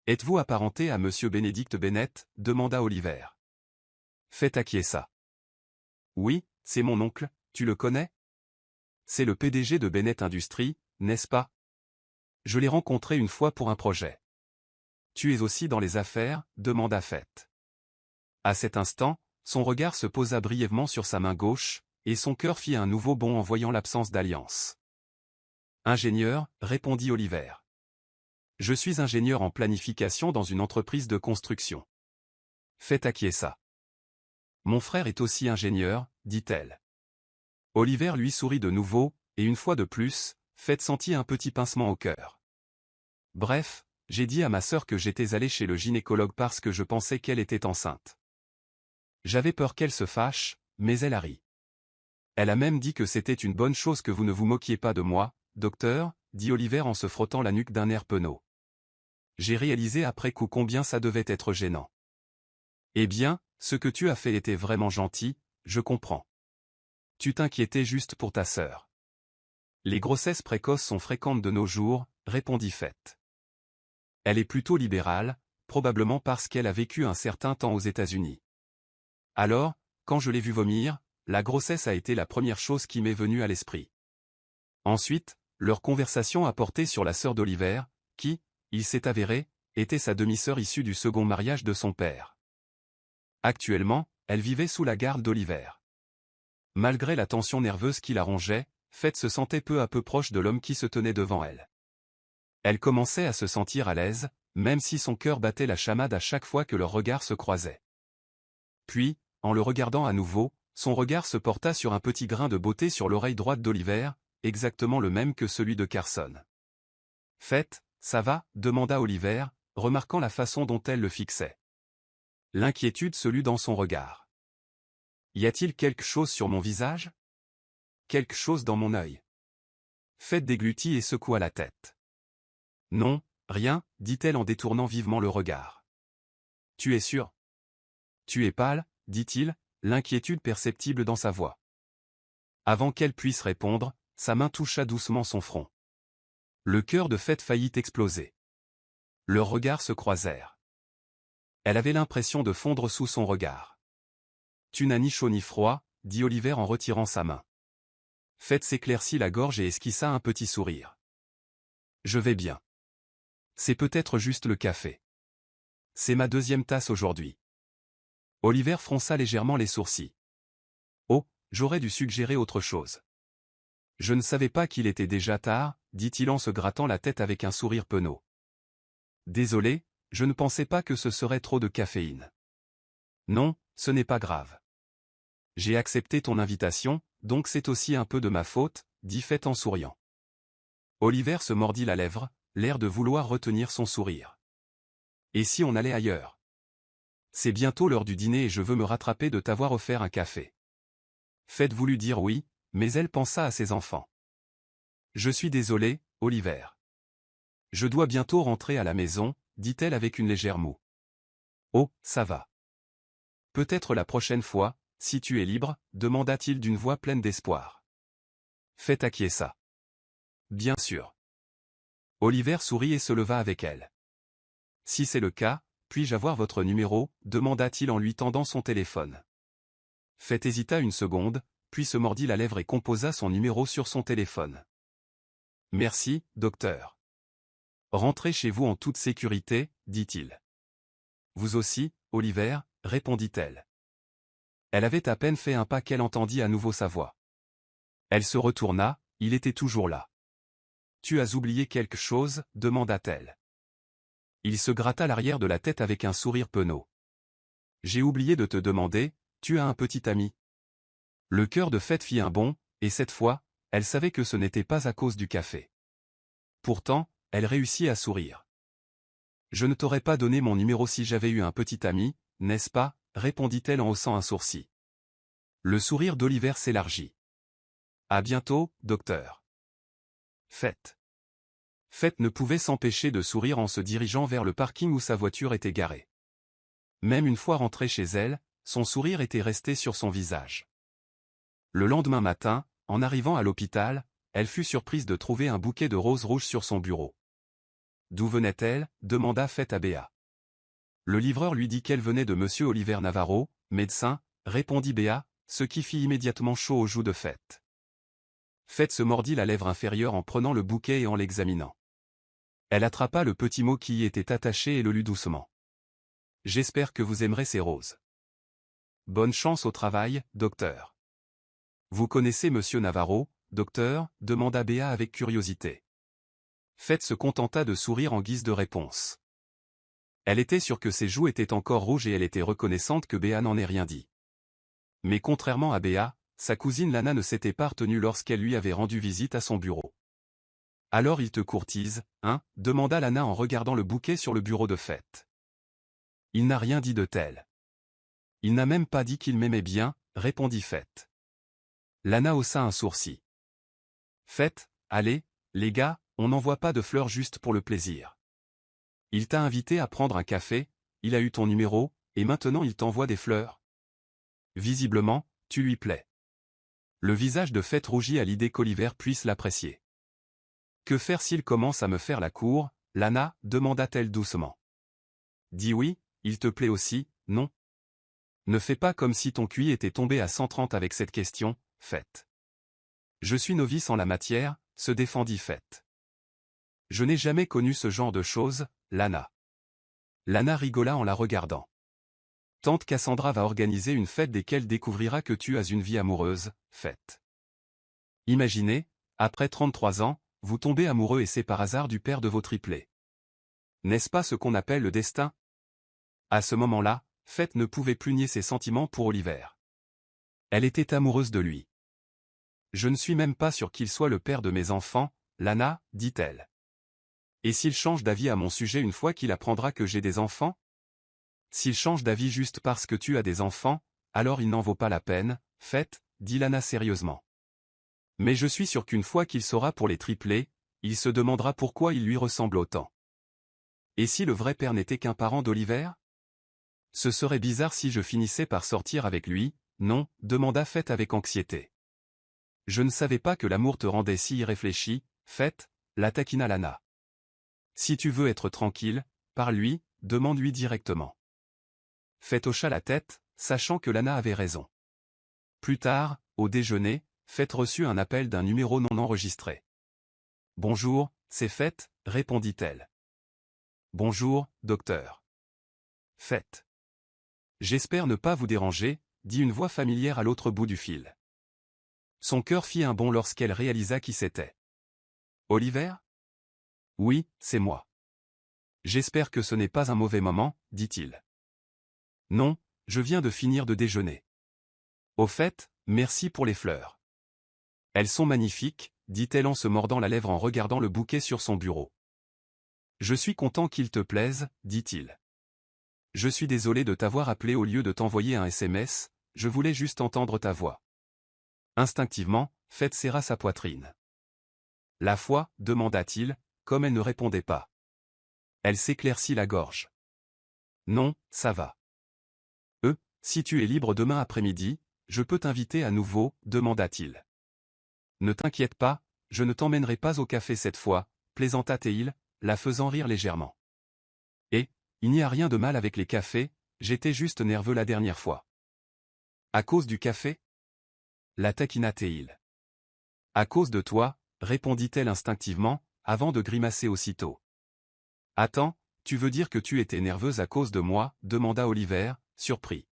Êtes-vous apparenté à monsieur Benedict Bennett? Demanda Oliver. Fett acquiesça. Oui, c'est mon oncle, tu le connais? C'est le PDG de Bennett Industries, n'est-ce pas? Je l'ai rencontré une fois pour un projet. Tu es aussi dans les affaires? Demanda Fett. À cet instant, son regard se posa brièvement sur sa main gauche, et son cœur fit un nouveau bond en voyant l'absence d'alliance. Ingénieur, répondit Oliver. Je suis ingénieur en planification dans une entreprise de construction. Fett acquiesça. Mon frère est aussi ingénieur, dit-elle. Oliver lui sourit de nouveau, et une fois de plus, Fett sentit un petit pincement au cœur. Bref, j'ai dit à ma sœur que j'étais allé chez le gynécologue parce que je pensais qu'elle était enceinte. J'avais peur qu'elle se fâche, mais elle a ri. Elle a même dit que c'était une bonne chose que vous ne vous moquiez pas de moi, docteur, dit Oliver en se frottant la nuque d'un air penaud. J'ai réalisé après coup combien ça devait être gênant. Eh bien, ce que tu as fait était vraiment gentil, je comprends. Tu t'inquiétais juste pour ta sœur. Les grossesses précoces sont fréquentes de nos jours, répondit Fett. Elle est plutôt libérale, probablement parce qu'elle a vécu un certain temps aux États-Unis. Alors, quand je l'ai vue vomir, la grossesse a été la première chose qui m'est venue à l'esprit. Ensuite, leur conversation a porté sur la sœur d'Oliver, qui, il s'est avéré, était sa demi-sœur issue du second mariage de son père. Actuellement, elle vivait sous la garde d'Oliver. Malgré la tension nerveuse qui la rongeait, Fett se sentait peu à peu proche de l'homme qui se tenait devant elle. Elle commençait à se sentir à l'aise, même si son cœur battait la chamade à chaque fois que leurs regards se croisaient. Puis, en le regardant à nouveau, son regard se porta sur un petit grain de beauté sur l'oreille droite d'Oliver, exactement le même que celui de Carson. « Fett, ça va ?» demanda Oliver, remarquant la façon dont elle le fixait. L'inquiétude se lut dans son regard. « Y a-t-il quelque chose sur mon visage? Quelque chose dans mon œil ?» Fett déglutit et secoua la tête. « Non, rien, dit-elle en détournant vivement le regard. « Tu es sûr? Tu es pâle, dit-il, l'inquiétude perceptible dans sa voix. Avant qu'elle puisse répondre, sa main toucha doucement son front. Le cœur de Fett faillit exploser. Leurs regards se croisèrent. Elle avait l'impression de fondre sous son regard. « Tu n'as ni chaud ni froid, » dit Oliver en retirant sa main. Fett s'éclaircit la gorge et esquissa un petit sourire. « Je vais bien. C'est peut-être juste le café. C'est ma deuxième tasse aujourd'hui. » Oliver fronça légèrement les sourcils. « Oh, j'aurais dû suggérer autre chose. Je ne savais pas qu'il était déjà tard, dit-il en se grattant la tête avec un sourire penaud. Désolé, je ne pensais pas que ce serait trop de caféine. Non, ce n'est pas grave. J'ai accepté ton invitation, donc c'est aussi un peu de ma faute, dit Faith en souriant. Oliver se mordit la lèvre, l'air de vouloir retenir son sourire. Et si on allait ailleurs? C'est bientôt l'heure du dîner et je veux me rattraper de t'avoir offert un café. Faith voulut dire oui, mais elle pensa à ses enfants. Je suis désolé, Oliver. Je dois bientôt rentrer à la maison, dit-elle avec une légère moue. Oh, ça va. Peut-être la prochaine fois, si tu es libre, demanda-t-il d'une voix pleine d'espoir. Faith acquiesça. Bien sûr. Oliver sourit et se leva avec elle. Si c'est le cas, puis-je avoir votre numéro, demanda-t-il en lui tendant son téléphone. Faith hésita une seconde, puis se mordit la lèvre et composa son numéro sur son téléphone. Merci, docteur. Rentrez chez vous en toute sécurité, dit-il. Vous aussi, Oliver, répondit-elle. Elle avait à peine fait un pas qu'elle entendit à nouveau sa voix. Elle se retourna, il était toujours là. Tu as oublié quelque chose, demanda-t-elle. Il se gratta l'arrière de la tête avec un sourire penaud. J'ai oublié de te demander, tu as un petit ami? Le cœur de Faith fit un bond, et cette fois, elle savait que ce n'était pas à cause du café. Pourtant, elle réussit à sourire. Je ne t'aurais pas donné mon numéro si j'avais eu un petit ami, n'est-ce pas, répondit-elle en haussant un sourcil. Le sourire d'Oliver s'élargit. À bientôt, docteur. Faith. Faith ne pouvait s'empêcher de sourire en se dirigeant vers le parking où sa voiture était garée. Même une fois rentrée chez elle, son sourire était resté sur son visage. Le lendemain matin, en arrivant à l'hôpital, elle fut surprise de trouver un bouquet de roses rouges sur son bureau. D'où venait-elle, demanda Faith à Béa. Le livreur lui dit qu'elle venait de Monsieur Oliver Navarro, médecin, répondit Béa, ce qui fit immédiatement chaud aux joues de Faith. Faith se mordit la lèvre inférieure en prenant le bouquet et en l'examinant. Elle attrapa le petit mot qui y était attaché et le lut doucement. J'espère que vous aimerez ces roses. Bonne chance au travail, docteur. Vous connaissez Monsieur Navarro, docteur, demanda Béa avec curiosité. Faith se contenta de sourire en guise de réponse. Elle était sûre que ses joues étaient encore rouges et elle était reconnaissante que Béa n'en ait rien dit. Mais contrairement à Béa, sa cousine Lana ne s'était pas retenue lorsqu'elle lui avait rendu visite à son bureau. Alors il te courtise, hein, demanda Lana en regardant le bouquet sur le bureau de Faith. Il n'a rien dit de tel. Il n'a même pas dit qu'il m'aimait bien, répondit Faith. Lana haussa un sourcil. Faith, allez, les gars, on n'envoie pas de fleurs juste pour le plaisir. Il t'a invité à prendre un café, il a eu ton numéro, et maintenant il t'envoie des fleurs. Visiblement, tu lui plais. Le visage de Faith rougit à l'idée qu'Oliver puisse l'apprécier. Que faire s'il commence à me faire la cour, Lana, demanda-t-elle doucement. Dis oui, il te plaît aussi, non? Ne fais pas comme si ton QI était tombé à 130 avec cette question, Faith. Je suis novice en la matière, se défendit Faith. Je n'ai jamais connu ce genre de choses, Lana. Lana rigola en la regardant. Tante Cassandra va organiser une fête desquelles découvrira que tu as une vie amoureuse, Faith. Imaginez, après 33 ans, vous tombez amoureux et c'est par hasard du père de vos triplés. N'est-ce pas ce qu'on appelle le destin? À ce moment-là, Faith ne pouvait plus nier ses sentiments pour Oliver. Elle était amoureuse de lui. Je ne suis même pas sûr qu'il soit le père de mes enfants, Lana, dit-elle. Et s'il change d'avis à mon sujet une fois qu'il apprendra que j'ai des enfants? S'il change d'avis juste parce que tu as des enfants, alors il n'en vaut pas la peine, Faith, dit Lana sérieusement. Mais je suis sûr qu'une fois qu'il saura pour les triplés, il se demandera pourquoi il lui ressemble autant. Et si le vrai père n'était qu'un parent d'Oliver? Ce serait bizarre si je finissais par sortir avec lui, non, demanda Faith avec anxiété. Je ne savais pas que l'amour te rendait si irréfléchi, Faith, la taquina Lana. Si tu veux être tranquille, parle-lui, demande-lui directement. Faith hocha la tête, sachant que Lana avait raison. Plus tard, au déjeuner, Faith reçut un appel d'un numéro non enregistré. Bonjour, c'est Faith, répondit-elle. Bonjour, docteur. Faith. J'espère ne pas vous déranger, dit une voix familière à l'autre bout du fil. Son cœur fit un bond lorsqu'elle réalisa qui c'était. Oliver? Oui, c'est moi. J'espère que ce n'est pas un mauvais moment, dit-il. Non, je viens de finir de déjeuner. Au fait, merci pour les fleurs. Elles sont magnifiques, dit-elle en se mordant la lèvre en regardant le bouquet sur son bureau. Je suis content qu'il te plaise, dit-il. Je suis désolé de t'avoir appelé au lieu de t'envoyer un SMS, je voulais juste entendre ta voix. Instinctivement, Faith serra sa poitrine. La foi, demanda-t-il, comme elle ne répondait pas. Elle s'éclaircit la gorge. Non, ça va. Si tu es libre demain après-midi, je peux t'inviter à nouveau, demanda-t-il. Ne t'inquiète pas, je ne t'emmènerai pas au café cette fois, plaisanta Théil, la faisant rire légèrement. Et, il n'y a rien de mal avec les cafés, j'étais juste nerveux la dernière fois. À cause du café? La taquina Théil. À cause de toi, répondit-elle instinctivement, avant de grimacer aussitôt. Attends, tu veux dire que tu étais nerveuse à cause de moi, demanda Oliver, surpris.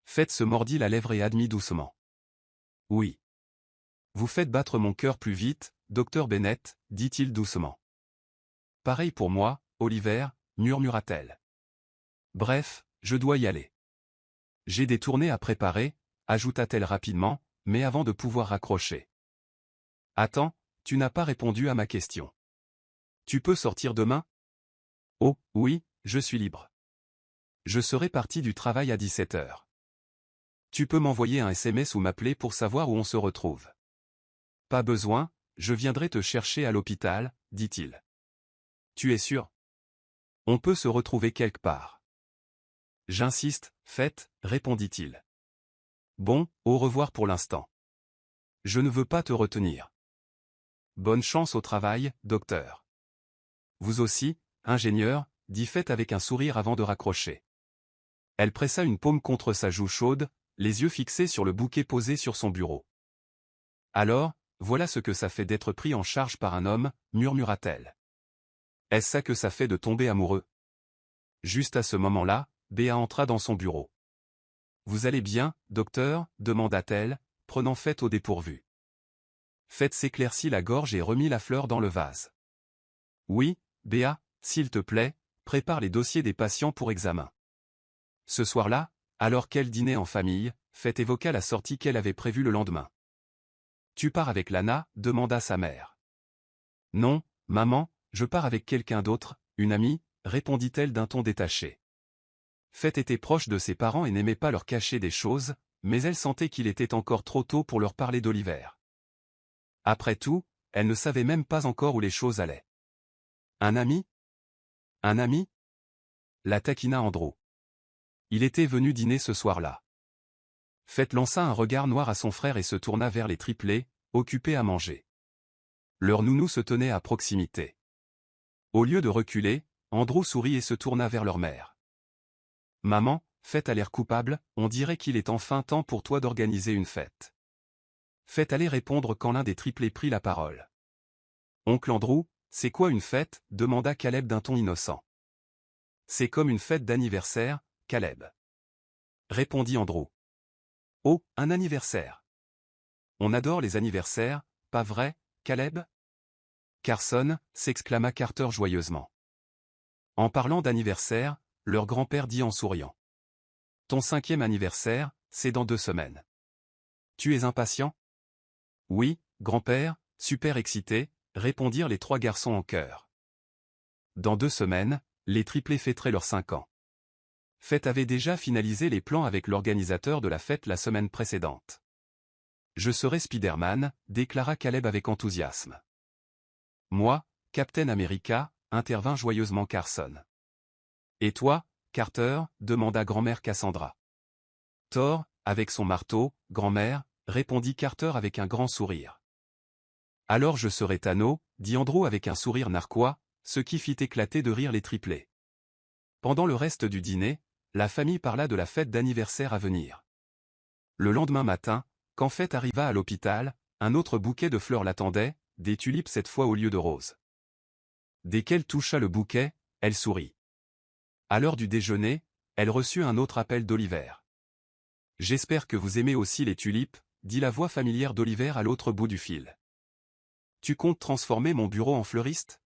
Faith se mordit la lèvre et admit doucement. Oui. Vous faites battre mon cœur plus vite, docteur Bennett, dit-il doucement. Pareil pour moi, Oliver, murmura-t-elle. Bref, je dois y aller. J'ai des tournées à préparer, ajouta-t-elle rapidement, mais avant de pouvoir raccrocher. Attends, tu n'as pas répondu à ma question. Tu peux sortir demain? Oh, oui, je suis libre. Je serai parti du travail à 17h. Tu peux m'envoyer un SMS ou m'appeler pour savoir où on se retrouve. Pas besoin, je viendrai te chercher à l'hôpital, dit-il. Tu es sûr? On peut se retrouver quelque part. J'insiste, Faith, répondit-il. Bon, au revoir pour l'instant. Je ne veux pas te retenir. Bonne chance au travail, docteur. Vous aussi, ingénieur, dit Faith avec un sourire avant de raccrocher. Elle pressa une paume contre sa joue chaude, les yeux fixés sur le bouquet posé sur son bureau. Alors, voilà ce que ça fait d'être pris en charge par un homme, murmura-t-elle. Est-ce ça que ça fait de tomber amoureux? Juste à ce moment-là, Béa entra dans son bureau. Vous allez bien, docteur? Demanda-t-elle, prenant Faith au dépourvu. Faith s'éclaircit la gorge et remit la fleur dans le vase. Oui, Béa, s'il te plaît, prépare les dossiers des patients pour examen. Ce soir-là, alors qu'elle dînait en famille, Faith évoqua la sortie qu'elle avait prévue le lendemain. Tu pars avec Lana? Demanda sa mère. Non, maman, je pars avec quelqu'un d'autre, une amie, répondit-elle d'un ton détaché. Faith était proche de ses parents et n'aimait pas leur cacher des choses, mais elle sentait qu'il était encore trop tôt pour leur parler d'Oliver. Après tout, elle ne savait même pas encore où les choses allaient. Un ami? Un ami? La taquina Andrew. Il était venu dîner ce soir-là. Faith lança un regard noir à son frère et se tourna vers les triplés, occupés à manger. Leur nounou se tenait à proximité. Au lieu de reculer, Andrew sourit et se tourna vers leur mère. Maman, Faith a l'air coupable, on dirait qu'il est enfin temps pour toi d'organiser une fête. Faith allait répondre quand l'un des triplés prit la parole. Oncle Andrew, c'est quoi une fête? Demanda Caleb d'un ton innocent. C'est comme une fête d'anniversaire, Caleb. Répondit Andrew. Oh, un anniversaire. On adore les anniversaires, pas vrai, Caleb? Carson, s'exclama Carter joyeusement. En parlant d'anniversaire, leur grand-père dit en souriant. Ton 5e anniversaire, c'est dans 2 semaines. Tu es impatient? Oui, grand-père, super excité, répondirent les 3 garçons en chœur. Dans 2 semaines, les triplés fêteraient leurs 5 ans. Faith avait déjà finalisé les plans avec l'organisateur de la fête la semaine précédente. Je serai Spider-Man, déclara Caleb avec enthousiasme. Moi, Captain America, intervint joyeusement Carson. Et toi, Carter? Demanda grand-mère Cassandra. Thor, avec son marteau, grand-mère, répondit Carter avec un grand sourire. Alors je serai Thanos, dit Andrew avec un sourire narquois, ce qui fit éclater de rire les triplés. Pendant le reste du dîner, la famille parla de la fête d'anniversaire à venir. Le lendemain matin, quand Faith arriva à l'hôpital, un autre bouquet de fleurs l'attendait, des tulipes cette fois au lieu de roses. Dès qu'elle toucha le bouquet, elle sourit. À l'heure du déjeuner, elle reçut un autre appel d'Oliver. J'espère que vous aimez aussi les tulipes, dit la voix familière d'Oliver à l'autre bout du fil. Tu comptes transformer mon bureau en fleuriste?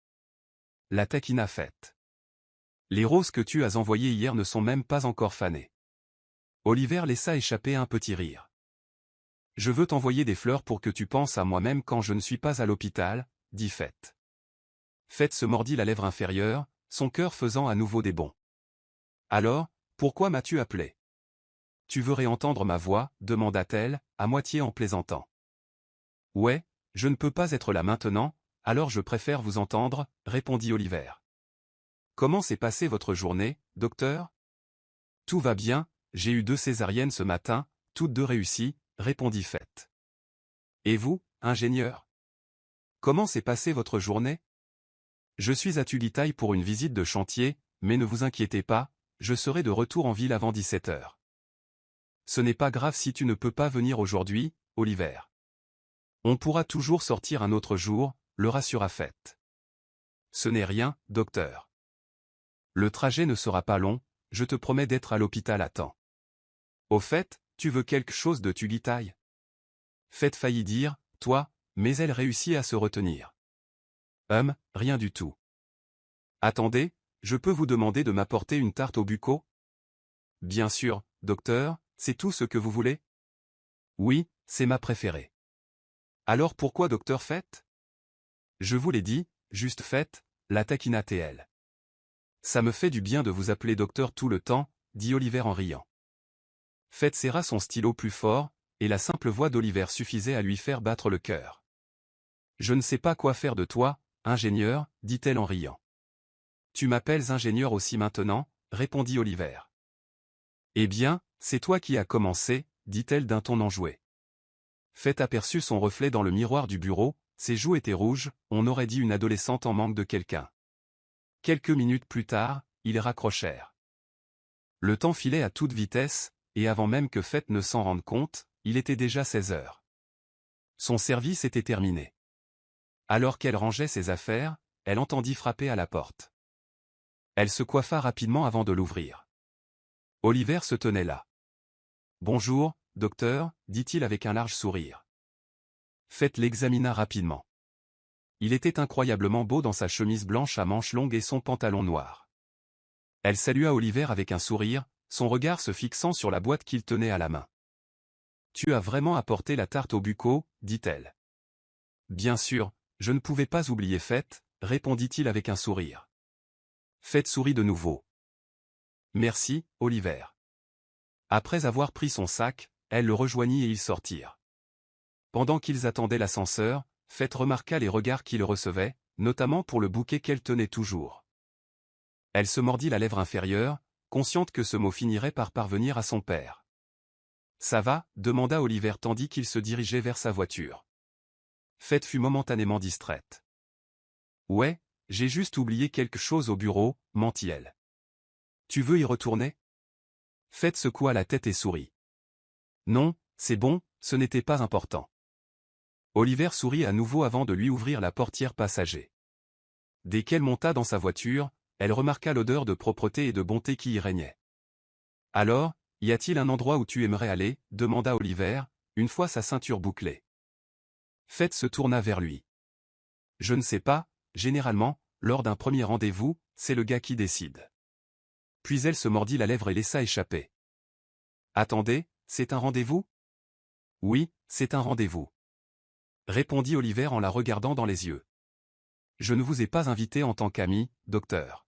La taquina Faith. Les roses que tu as envoyées hier ne sont même pas encore fanées. Oliver laissa échapper un petit rire. Je veux t'envoyer des fleurs pour que tu penses à moi-même quand je ne suis pas à l'hôpital, dit Faith. Faith se mordit la lèvre inférieure, son cœur faisant à nouveau des bonds. Alors, pourquoi m'as-tu appelé? Tu veux réentendre ma voix, demanda-t-elle, à moitié en plaisantant. Ouais, je ne peux pas être là maintenant, alors je préfère vous entendre, répondit Oliver. Comment s'est passée votre journée, docteur? Tout va bien, j'ai eu 2 césariennes ce matin, toutes 2 réussies, répondit Faith. Et vous, ingénieur? Comment s'est passée votre journée? Je suis à Tulitaille pour une visite de chantier, mais ne vous inquiétez pas, je serai de retour en ville avant 17 heures. Ce n'est pas grave si tu ne peux pas venir aujourd'hui, Oliver. On pourra toujours sortir un autre jour, le rassura Faith. Ce n'est rien, docteur. Le trajet ne sera pas long, je te promets d'être à l'hôpital à temps. Au fait, tu veux quelque chose de Tulitaille? Faith faillit dire, toi, mais elle réussit à se retenir. Rien du tout. Attendez, je peux vous demander de m'apporter une tarte au bucco? Bien sûr, docteur, c'est tout ce que vous voulez? Oui, c'est ma préférée. Alors pourquoi docteur Faith? Je vous l'ai dit, juste Faith, la taquina TL. Ça me fait du bien de vous appeler docteur tout le temps, dit Oliver en riant. Faith serra son stylo plus fort, et la simple voix d'Oliver suffisait à lui faire battre le cœur. Je ne sais pas quoi faire de toi, ingénieur, dit-elle en riant. Tu m'appelles ingénieur aussi maintenant, répondit Oliver. Eh bien, c'est toi qui as commencé, dit-elle d'un ton enjoué. Faith aperçut son reflet dans le miroir du bureau, ses joues étaient rouges, on aurait dit une adolescente en manque de quelqu'un. Quelques minutes plus tard, ils raccrochèrent. Le temps filait à toute vitesse, et avant même que Faith ne s'en rende compte, il était déjà 16 heures. Son service était terminé. Alors qu'elle rangeait ses affaires, elle entendit frapper à la porte. Elle se coiffa rapidement avant de l'ouvrir. Oliver se tenait là. « Bonjour, docteur, dit-il avec un large sourire. Faith l'examina rapidement. Il était incroyablement beau dans sa chemise blanche à manches longues et son pantalon noir. Elle salua Oliver avec un sourire, son regard se fixant sur la boîte qu'il tenait à la main. « Tu as vraiment apporté la tarte au bucco, dit-elle. Bien sûr, je ne pouvais pas oublier Faith, répondit-il avec un sourire. Faith sourit de nouveau. Merci, Oliver. Après avoir pris son sac, elle le rejoignit et ils sortirent. Pendant qu'ils attendaient l'ascenseur, Faith remarqua les regards qu'il recevait, notamment pour le bouquet qu'elle tenait toujours. Elle se mordit la lèvre inférieure, consciente que ce mot finirait par parvenir à son père. « Ça va ?» demanda Oliver tandis qu'il se dirigeait vers sa voiture. Faith fut momentanément distraite. « Ouais, j'ai juste oublié quelque chose au bureau, mentit-elle. Tu veux y retourner? Faith secoua la tête et sourit. Non, c'est bon, ce n'était pas important. Oliver sourit à nouveau avant de lui ouvrir la portière passager. Dès qu'elle monta dans sa voiture, elle remarqua l'odeur de propreté et de bonté qui y régnait. Alors, y a-t-il un endroit où tu aimerais aller? Demanda Oliver, une fois sa ceinture bouclée. Faith se tourna vers lui. Je ne sais pas, généralement, lors d'un premier rendez-vous, c'est le gars qui décide. Puis elle se mordit la lèvre et laissa échapper. Attendez, c'est un rendez-vous? Oui, c'est un rendez-vous. Répondit Oliver en la regardant dans les yeux. Je ne vous ai pas invité en tant qu'ami, docteur.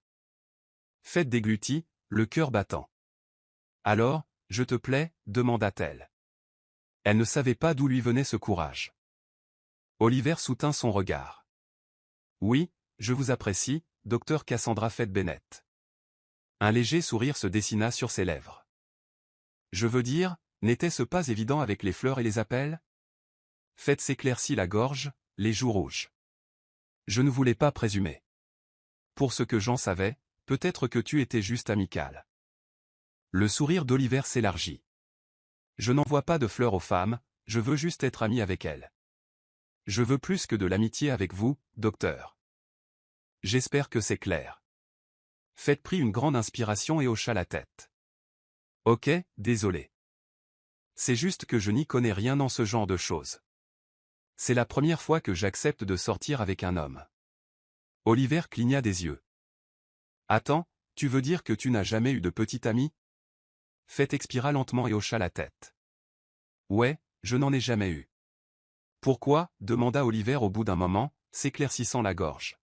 Faith déglutit, le cœur battant. Alors, je te plais? Demanda-t-elle. Elle ne savait pas d'où lui venait ce courage. Oliver soutint son regard. Oui, je vous apprécie, docteur Cassandra Faith Bennett. Un léger sourire se dessina sur ses lèvres. Je veux dire, n'était-ce pas évident avec les fleurs et les appels? Faith s'éclaircit la gorge, les joues rouges. Je ne voulais pas présumer. Pour ce que j'en savais, peut-être que tu étais juste amical. Le sourire d'Oliver s'élargit. Je n'envoie pas de fleurs aux femmes, je veux juste être ami avec elles. Je veux plus que de l'amitié avec vous, docteur. J'espère que c'est clair. Faith prit une grande inspiration et hocha la tête. Ok, désolé. C'est juste que je n'y connais rien dans ce genre de choses. C'est la première fois que j'accepte de sortir avec un homme. Oliver cligna des yeux. Attends, tu veux dire que tu n'as jamais eu de petit ami? Fett expira lentement et hocha la tête. Ouais, je n'en ai jamais eu. Pourquoi? Demanda Oliver au bout d'un moment, s'éclaircissant la gorge.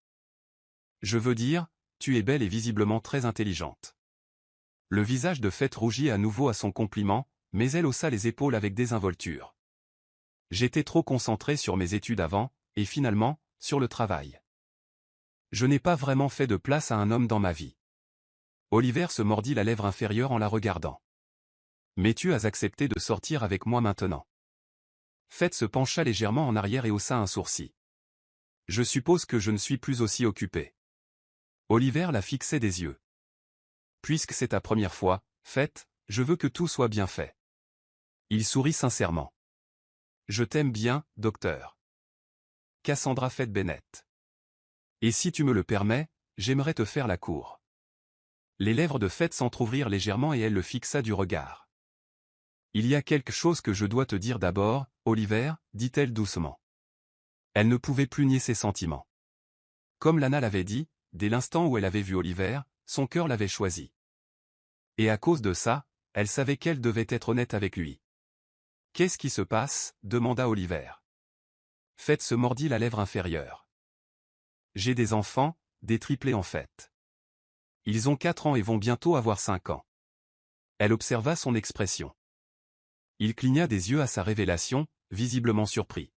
Je veux dire, tu es belle et visiblement très intelligente. Le visage de Fett rougit à nouveau à son compliment, mais elle haussa les épaules avec désinvolture. J'étais trop concentré sur mes études avant, et finalement, sur le travail. Je n'ai pas vraiment fait de place à un homme dans ma vie. Oliver se mordit la lèvre inférieure en la regardant. Mais tu as accepté de sortir avec moi maintenant. Fett se pencha légèrement en arrière et haussa un sourcil. Je suppose que je ne suis plus aussi occupé. Oliver la fixait des yeux. Puisque c'est ta première fois, Fett, je veux que tout soit bien fait. Il sourit sincèrement. Je t'aime bien, docteur. Cassandra Fett Bennett. Et si tu me le permets, j'aimerais te faire la cour. Les lèvres de Fett s'entr'ouvrirent légèrement et elle le fixa du regard. Il y a quelque chose que je dois te dire d'abord, Oliver, dit-elle doucement. Elle ne pouvait plus nier ses sentiments. Comme Lana l'avait dit, dès l'instant où elle avait vu Oliver, son cœur l'avait choisi. Et à cause de ça, elle savait qu'elle devait être honnête avec lui. Qu'est-ce qui se passe? Demanda Oliver. Fett se mordit la lèvre inférieure. J'ai des enfants, des triplés en fait. Ils ont 4 ans et vont bientôt avoir 5 ans. Elle observa son expression. Il cligna des yeux à sa révélation, visiblement surpris.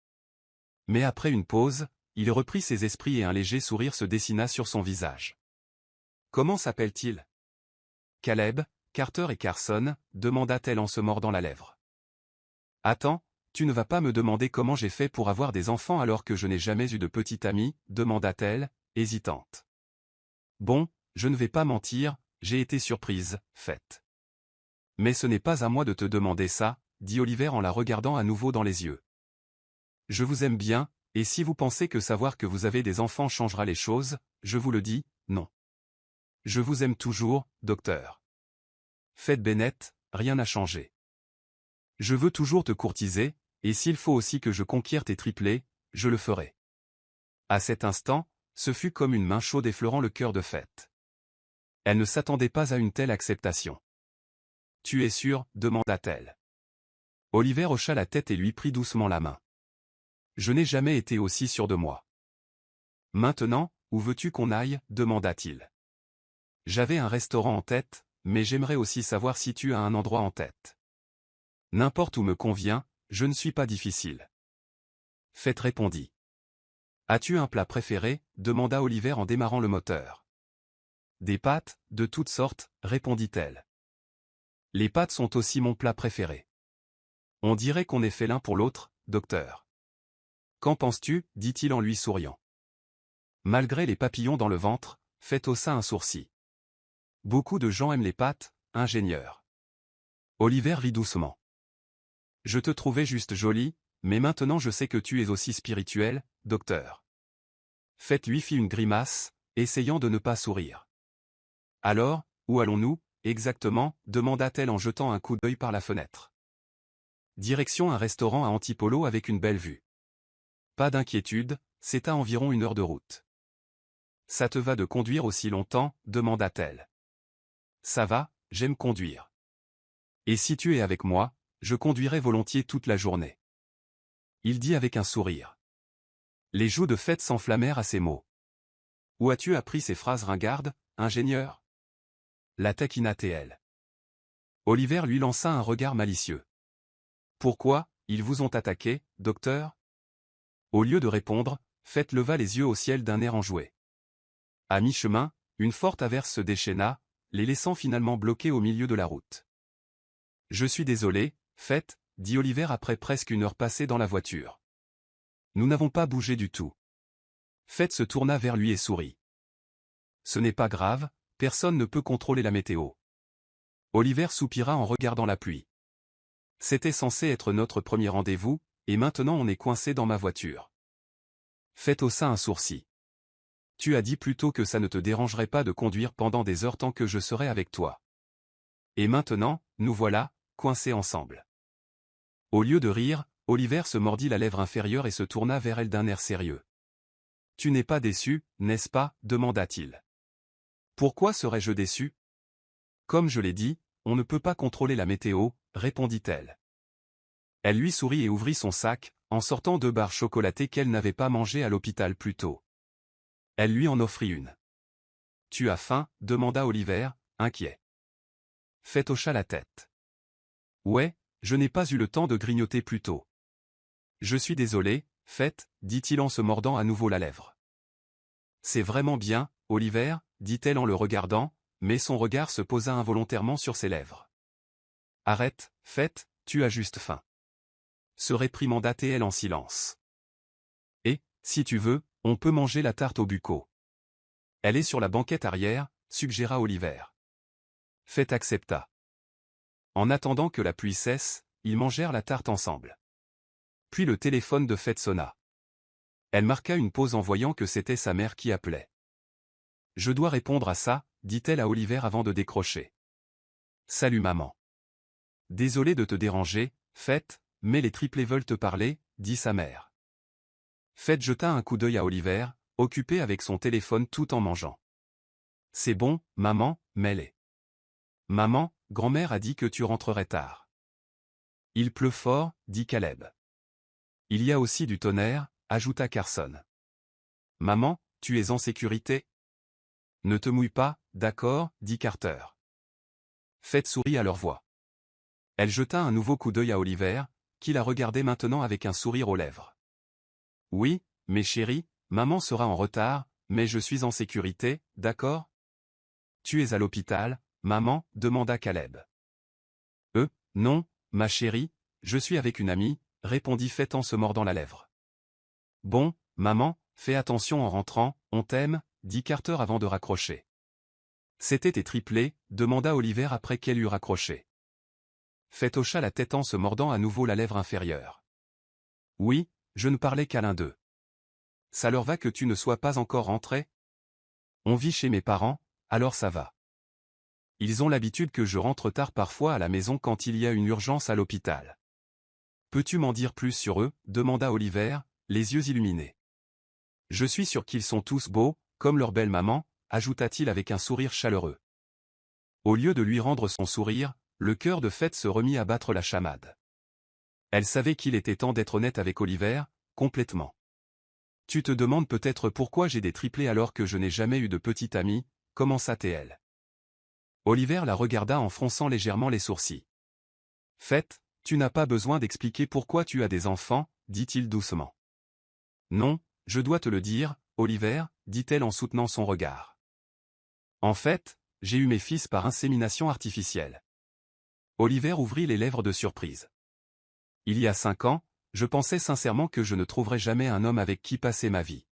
Mais après une pause, il reprit ses esprits et un léger sourire se dessina sur son visage. Comment s'appelle-t-il? Caleb, Carter et Carson, demanda-t-elle en se mordant la lèvre. Attends, tu ne vas pas me demander comment j'ai fait pour avoir des enfants alors que je n'ai jamais eu de petit ami, demanda-t-elle, hésitante. Bon, je ne vais pas mentir, j'ai été surprise, Fett. Mais ce n'est pas à moi de te demander ça, dit Oliver en la regardant à nouveau dans les yeux. Je vous aime bien, et si vous pensez que savoir que vous avez des enfants changera les choses, je vous le dis, non. Je vous aime toujours, docteur. Fett Bennett, rien n'a changé. Je veux toujours te courtiser, et s'il faut aussi que je conquière tes triplés, je le ferai. À cet instant, ce fut comme une main chaude effleurant le cœur de Fett. Elle ne s'attendait pas à une telle acceptation. Tu es sûr? Demanda-t-elle. Oliver hocha la tête et lui prit doucement la main. Je n'ai jamais été aussi sûr de moi. Maintenant, où veux-tu qu'on aille? Demanda-t-il. J'avais un restaurant en tête, mais j'aimerais aussi savoir si tu as un endroit en tête. N'importe où me convient, je ne suis pas difficile. Fett répondit. As-tu un plat préféré? Demanda Oliver en démarrant le moteur. Des pâtes, de toutes sortes, répondit-elle. Les pâtes sont aussi mon plat préféré. On dirait qu'on est fait l'un pour l'autre, docteur. Qu'en penses-tu? Dit-il en lui souriant. Malgré les papillons dans le ventre, Fett haussa un sourcil. Beaucoup de gens aiment les pâtes, ingénieur. Oliver rit doucement. Je te trouvais juste jolie, mais maintenant je sais que tu es aussi spirituel, docteur. Fett lui fit une grimace, essayant de ne pas sourire. Alors, où allons-nous, exactement? Demanda-t-elle en jetant un coup d'œil par la fenêtre. Direction un restaurant à Antipolo avec une belle vue. Pas d'inquiétude, c'est à environ 1 heure de route. Ça te va de conduire aussi longtemps? Demanda-t-elle. Ça va, j'aime conduire. Et si tu es avec moi, je conduirai volontiers toute la journée. Il dit avec un sourire. Les joues de Fett s'enflammèrent à ces mots. Où as-tu appris ces phrases ringardes, ingénieur? La taquina-t-elle. Oliver lui lança un regard malicieux. Pourquoi, ils vous ont attaqué, docteur? Au lieu de répondre, Fett leva les yeux au ciel d'un air enjoué. À mi-chemin, une forte averse se déchaîna, les laissant finalement bloqués au milieu de la route. Je suis désolé, Fett, dit Oliver après presque 1 heure passée dans la voiture. Nous n'avons pas bougé du tout. Fett se tourna vers lui et sourit. Ce n'est pas grave, personne ne peut contrôler la météo. Oliver soupira en regardant la pluie. C'était censé être notre premier rendez-vous, et maintenant on est coincé dans ma voiture. Fett haussa un sourcil. Tu as dit plutôt que ça ne te dérangerait pas de conduire pendant des heures tant que je serai avec toi. Et maintenant, nous voilà, coincés ensemble. Au lieu de rire, Oliver se mordit la lèvre inférieure et se tourna vers elle d'un air sérieux. « Tu n'es pas déçu, n'est-ce pas » demanda-t-il. « Pourquoi serais-je déçu ? Comme je l'ai dit, on ne peut pas contrôler la météo, répondit-elle. Elle lui sourit et ouvrit son sac, en sortant 2 barres chocolatées qu'elle n'avait pas mangées à l'hôpital plus tôt. Elle lui en offrit une. « Tu as faim » demanda Oliver, inquiet. Fett hocha la tête. « Ouais, je n'ai pas eu le temps de grignoter plus tôt. »« Je suis désolé, Fett, » dit-il en se mordant à nouveau la lèvre. « C'est vraiment bien, Oliver, » dit-elle en le regardant, mais son regard se posa involontairement sur ses lèvres. « Arrête, Fett, tu as juste faim. » Se réprimanda-t-elle en silence. « Et, si tu veux, on peut manger la tarte au bucco. »« Elle est sur la banquette arrière, » suggéra Oliver. Fett accepta. En attendant que la pluie cesse, ils mangèrent la tarte ensemble. Puis le téléphone de Fett sonna. Elle marqua une pause en voyant que c'était sa mère qui appelait. « Je dois répondre à ça, » dit-elle à Oliver avant de décrocher. « Salut maman. »« Désolé de te déranger, Fett, mais les triplés veulent te parler, » dit sa mère. Fett jeta un coup d'œil à Oliver, occupé avec son téléphone tout en mangeant. « C'est bon, maman, mêlée. »« Maman, grand-mère a dit que tu rentrerais tard. »« Il pleut fort, » dit Caleb. « Il y a aussi du tonnerre, » ajouta Carson. « Maman, tu es en sécurité ? » « Ne te mouille pas, d'accord, » dit Carter. Fett sourit à leur voix. Elle jeta un nouveau coup d'œil à Oliver, qui la regardait maintenant avec un sourire aux lèvres. « Oui, mes chéris, maman sera en retard, mais je suis en sécurité, d'accord ? »« Tu es à l'hôpital, maman » demanda Caleb. « Non, ma chérie, je suis avec une amie » répondit Fett en se mordant la lèvre. « Bon, maman, fais attention en rentrant, on t'aime » dit Carter avant de raccrocher. « C'était tes triplés » demanda Oliver après qu'elle eut raccroché. Fett hocha la tête en se mordant à nouveau la lèvre inférieure. « Oui, je ne parlais qu'à l'un d'eux. »« Ça leur va que tu ne sois pas encore rentré ? » ?»« On vit chez mes parents, alors ça va. Ils ont l'habitude que je rentre tard parfois à la maison quand il y a une urgence à l'hôpital. »« Peux-tu m'en dire plus sur eux » demanda Oliver, les yeux illuminés. « Je suis sûr qu'ils sont tous beaux, comme leur belle maman, » ajouta-t-il avec un sourire chaleureux. Au lieu de lui rendre son sourire, le cœur de Fett se remit à battre la chamade. Elle savait qu'il était temps d'être honnête avec Oliver, complètement. « Tu te demandes peut-être pourquoi j'ai des triplés alors que je n'ai jamais eu de petite amie, commença-t-elle. Oliver la regarda en fronçant légèrement les sourcils. « Fett, tu n'as pas besoin d'expliquer pourquoi tu as des enfants, » dit-il doucement. « Non, je dois te le dire, Oliver, » dit-elle en soutenant son regard. « En fait, j'ai eu mes fils par insémination artificielle. » Oliver ouvrit les lèvres de surprise. « Il y a 5 ans, je pensais sincèrement que je ne trouverais jamais un homme avec qui passer ma vie.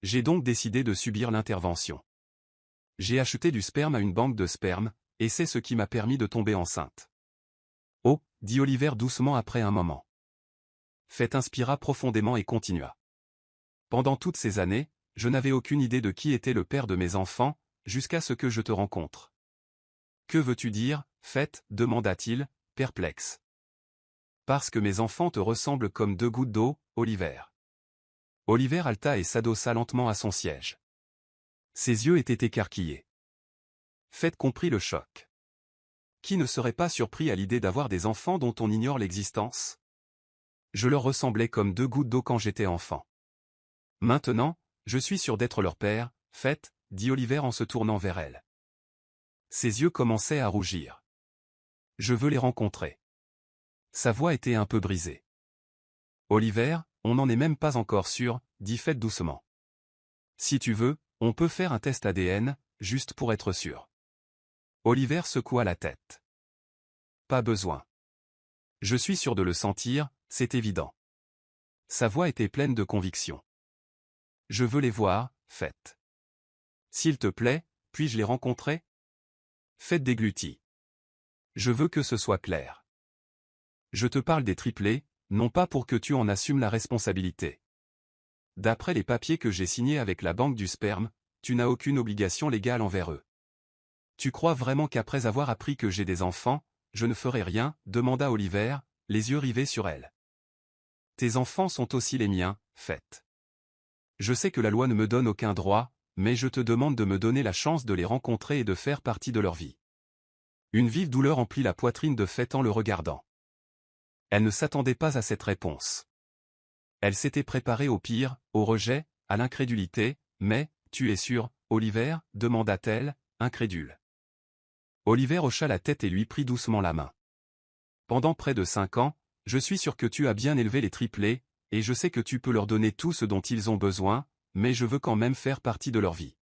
J'ai donc décidé de subir l'intervention. J'ai acheté du sperme à une banque de sperme, et c'est ce qui m'a permis de tomber enceinte. »« Oh » dit Oliver doucement après un moment. Fett inspira profondément et continua. « Pendant toutes ces années, je n'avais aucune idée de qui était le père de mes enfants, jusqu'à ce que je te rencontre. »« Que veux-tu dire, Fett » demanda-t-il, perplexe. « Parce que mes enfants te ressemblent comme 2 gouttes d'eau, Oliver. » Oliver halta et s'adossa lentement à son siège. Ses yeux étaient écarquillés. Fett comprit le choc. Qui ne serait pas surpris à l'idée d'avoir des enfants dont on ignore l'existence ? Je leur ressemblais comme 2 gouttes d'eau quand j'étais enfant. Maintenant, je suis sûr d'être leur père, Fett, dit Oliver en se tournant vers elle. Ses yeux commençaient à rougir. Je veux les rencontrer. Sa voix était un peu brisée. Oliver, on n'en est même pas encore sûr, dit Fett doucement. Si tu veux, on peut faire un test ADN, juste pour être sûr. Oliver secoua la tête. Pas besoin. Je suis sûr de le sentir, c'est évident. Sa voix était pleine de conviction. Je veux les voir, Fett. S'il te plaît, puis-je les rencontrer ? Fett déglutit. Je veux que ce soit clair. Je te parle des triplés, non pas pour que tu en assumes la responsabilité. D'après les papiers que j'ai signés avec la banque du sperme, tu n'as aucune obligation légale envers eux. Tu crois vraiment qu'après avoir appris que j'ai des enfants, je ne ferai rien ? demanda Oliver, les yeux rivés sur elle. Tes enfants sont aussi les miens, Faith. Je sais que la loi ne me donne aucun droit, mais je te demande de me donner la chance de les rencontrer et de faire partie de leur vie. Une vive douleur emplit la poitrine de Faith en le regardant. Elle ne s'attendait pas à cette réponse. Elle s'était préparée au pire, au rejet, à l'incrédulité, mais, tu es sûr, Oliver, demanda-t-elle, incrédule. Oliver hocha la tête et lui prit doucement la main. Pendant près de 5 ans, je suis sûr que tu as bien élevé les triplés, et je sais que tu peux leur donner tout ce dont ils ont besoin, mais je veux quand même faire partie de leur vie.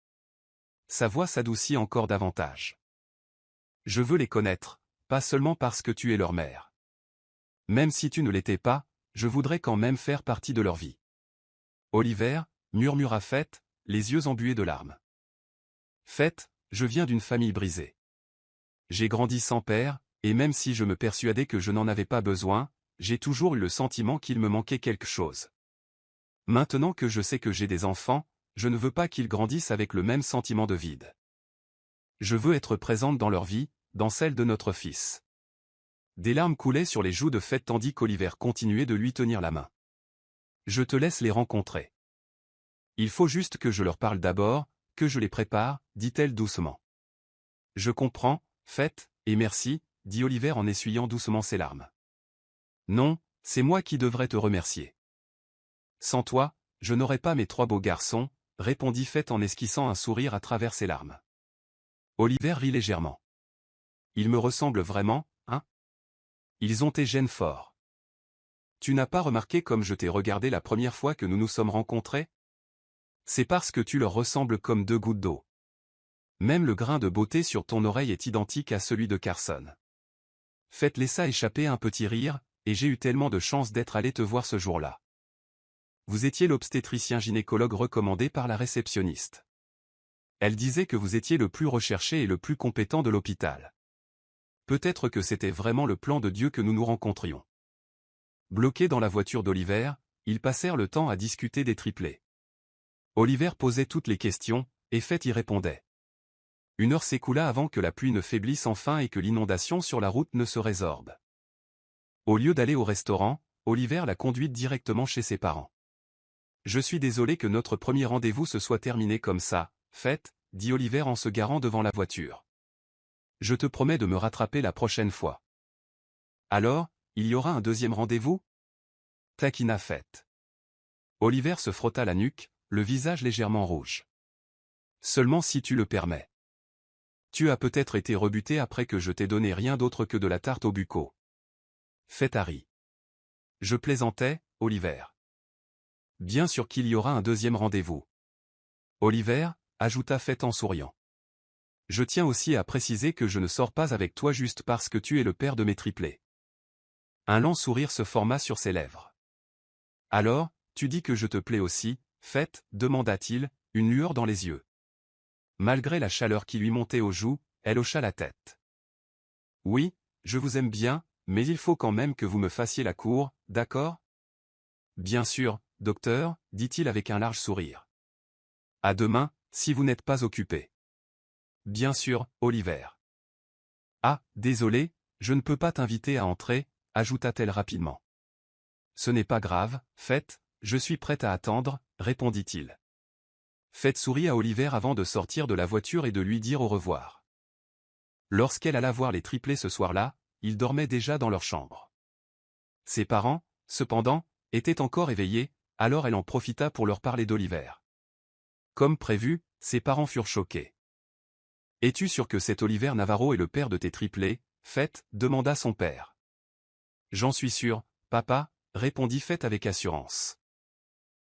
Sa voix s'adoucit encore davantage. Je veux les connaître, pas seulement parce que tu es leur mère. Même si tu ne l'étais pas, je voudrais quand même faire partie de leur vie. Oliver, murmura Faith, les yeux embués de larmes. Faith, je viens d'une famille brisée. J'ai grandi sans père, et même si je me persuadais que je n'en avais pas besoin, j'ai toujours eu le sentiment qu'il me manquait quelque chose. Maintenant que je sais que j'ai des enfants, je ne veux pas qu'ils grandissent avec le même sentiment de vide. Je veux être présente dans leur vie, dans celle de notre fils. Des larmes coulaient sur les joues de Faith tandis qu'Oliver continuait de lui tenir la main. Je te laisse les rencontrer. Il faut juste que je leur parle d'abord, que je les prépare, dit-elle doucement. Je comprends, Faith, et merci, dit Oliver en essuyant doucement ses larmes. Non, c'est moi qui devrais te remercier. Sans toi, je n'aurais pas mes 3 beaux garçons, répondit Faith en esquissant un sourire à travers ses larmes. Oliver rit légèrement. Ils me ressemblent vraiment, hein? Ils ont tes gènes forts. Tu n'as pas remarqué comme je t'ai regardé la première fois que nous nous sommes rencontrés? C'est parce que tu leur ressembles comme 2 gouttes d'eau. Même le grain de beauté sur ton oreille est identique à celui de Carson. Faith laissa échapper un petit rire, et j'ai eu tellement de chance d'être allé te voir ce jour-là. Vous étiez l'obstétricien gynécologue recommandé par la réceptionniste. Elle disait que vous étiez le plus recherché et le plus compétent de l'hôpital. Peut-être que c'était vraiment le plan de Dieu que nous nous rencontrions. Bloqués dans la voiture d'Oliver, ils passèrent le temps à discuter des triplés. Oliver posait toutes les questions, et Faith y répondait. 1 heure s'écoula avant que la pluie ne faiblisse enfin et que l'inondation sur la route ne se résorbe. Au lieu d'aller au restaurant, Oliver l'a conduite directement chez ses parents. Je suis désolé que notre premier rendez-vous se soit terminé comme ça, Faith, dit Oliver en se garant devant la voiture. Je te promets de me rattraper la prochaine fois. Alors, il y aura un 2e rendez-vous? Taquina Faith. Oliver se frotta la nuque, le visage légèrement rouge. Seulement si tu le permets. Tu as peut-être été rebuté après que je t'ai donné rien d'autre que de la tarte au bucco. Faith Harry. Je plaisantais, Oliver. Bien sûr qu'il y aura un 2e rendez-vous. Oliver, ajouta Faith en souriant. Je tiens aussi à préciser que je ne sors pas avec toi juste parce que tu es le père de mes triplés. Un lent sourire se forma sur ses lèvres. Alors, tu dis que je te plais aussi, Faith, demanda-t-il, une lueur dans les yeux. Malgré la chaleur qui lui montait aux joues, elle hocha la tête. Oui, je vous aime bien, mais il faut quand même que vous me fassiez la cour, d'accord? Bien sûr, docteur, dit-il avec un large sourire. À demain, si vous n'êtes pas occupé. Bien sûr, Oliver. Ah, désolé, je ne peux pas t'inviter à entrer, ajouta-t-elle rapidement. Ce n'est pas grave, Faith, je suis prête à attendre, répondit-il. Faith sourit à Oliver avant de sortir de la voiture et de lui dire au revoir. Lorsqu'elle alla voir les triplés ce soir-là, ils dormaient déjà dans leur chambre. Ses parents, cependant, étaient encore éveillés, alors elle en profita pour leur parler d'Oliver. Comme prévu, ses parents furent choqués. « Es-tu sûr que cet Oliver Navarro est le père de tes triplés, Faith ?» demanda son père. « J'en suis sûr, papa, » répondit Faith avec assurance.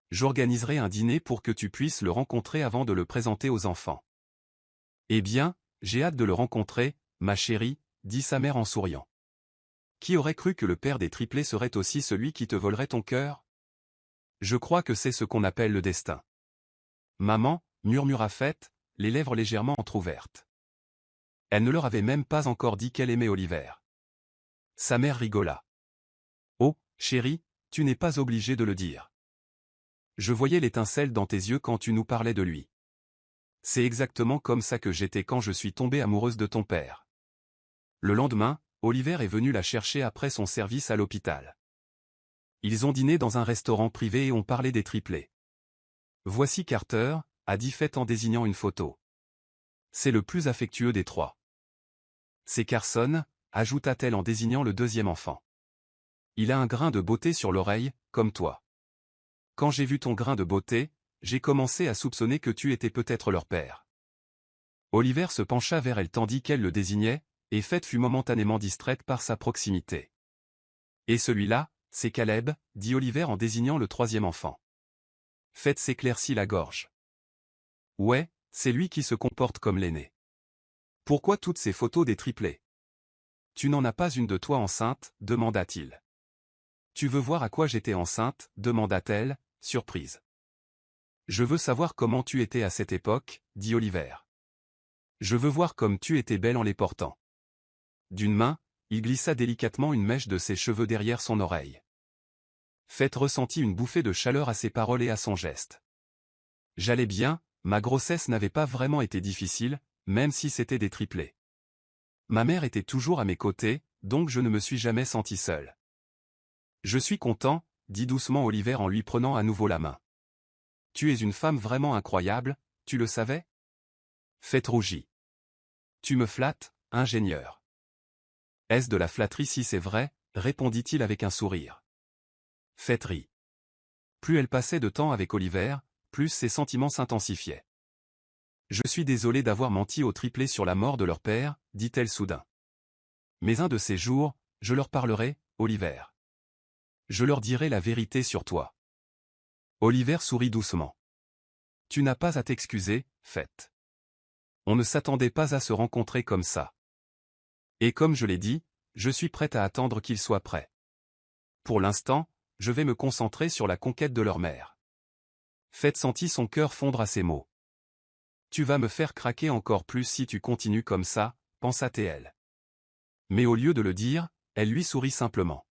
« J'organiserai un dîner pour que tu puisses le rencontrer avant de le présenter aux enfants. »« Eh bien, j'ai hâte de le rencontrer, ma chérie, » dit sa mère en souriant. « Qui aurait cru que le père des triplés serait aussi celui qui te volerait ton cœur? Je crois que c'est ce qu'on appelle le destin. » Maman, murmura Faith, les lèvres légèrement entr'ouvertes. Elle ne leur avait même pas encore dit qu'elle aimait Oliver. Sa mère rigola. « Oh, chérie, tu n'es pas obligée de le dire. Je voyais l'étincelle dans tes yeux quand tu nous parlais de lui. C'est exactement comme ça que j'étais quand je suis tombée amoureuse de ton père. » Le lendemain, Oliver est venu la chercher après son service à l'hôpital. Ils ont dîné dans un restaurant privé et ont parlé des triplés. Voici Carter, a dit Faith en désignant une photo. C'est le plus affectueux des trois. C'est Carson, ajouta-t-elle en désignant le deuxième enfant. Il a un grain de beauté sur l'oreille, comme toi. Quand j'ai vu ton grain de beauté, j'ai commencé à soupçonner que tu étais peut-être leur père. Oliver se pencha vers elle tandis qu'elle le désignait, et Faith fut momentanément distraite par sa proximité. Et celui-là, c'est Caleb, dit Oliver en désignant le troisième enfant. Faith s'éclaircit la gorge. Ouais, c'est lui qui se comporte comme l'aîné. Pourquoi toutes ces photos des triplés? Tu n'en as pas une de toi enceinte, demanda-t-il. Tu veux voir à quoi j'étais enceinte, demanda-t-elle, surprise. Je veux savoir comment tu étais à cette époque, dit Oliver. Je veux voir comme tu étais belle en les portant. D'une main, il glissa délicatement une mèche de ses cheveux derrière son oreille. Faith ressentit une bouffée de chaleur à ses paroles et à son geste. J'allais bien, ma grossesse n'avait pas vraiment été difficile, même si c'était des triplés. Ma mère était toujours à mes côtés, donc je ne me suis jamais senti seul. Je suis content, dit doucement Oliver en lui prenant à nouveau la main. Tu es une femme vraiment incroyable, tu le savais? Faith rougit. Tu me flattes, ingénieur. Est-ce de la flatterie si c'est vrai, répondit-il avec un sourire. Faith rit. Plus elle passait de temps avec Oliver, plus ses sentiments s'intensifiaient. Je suis désolé d'avoir menti aux triplés sur la mort de leur père, dit-elle soudain. Mais un de ces jours, je leur parlerai, Oliver. Je leur dirai la vérité sur toi. Oliver sourit doucement. Tu n'as pas à t'excuser, Faith. On ne s'attendait pas à se rencontrer comme ça. Et comme je l'ai dit, je suis prête à attendre qu'ils soient prêts. Pour l'instant, je vais me concentrer sur la conquête de leur mère. Faith sentit son cœur fondre à ces mots. Tu vas me faire craquer encore plus si tu continues comme ça, pensa-t-elle. Mais au lieu de le dire, elle lui sourit simplement.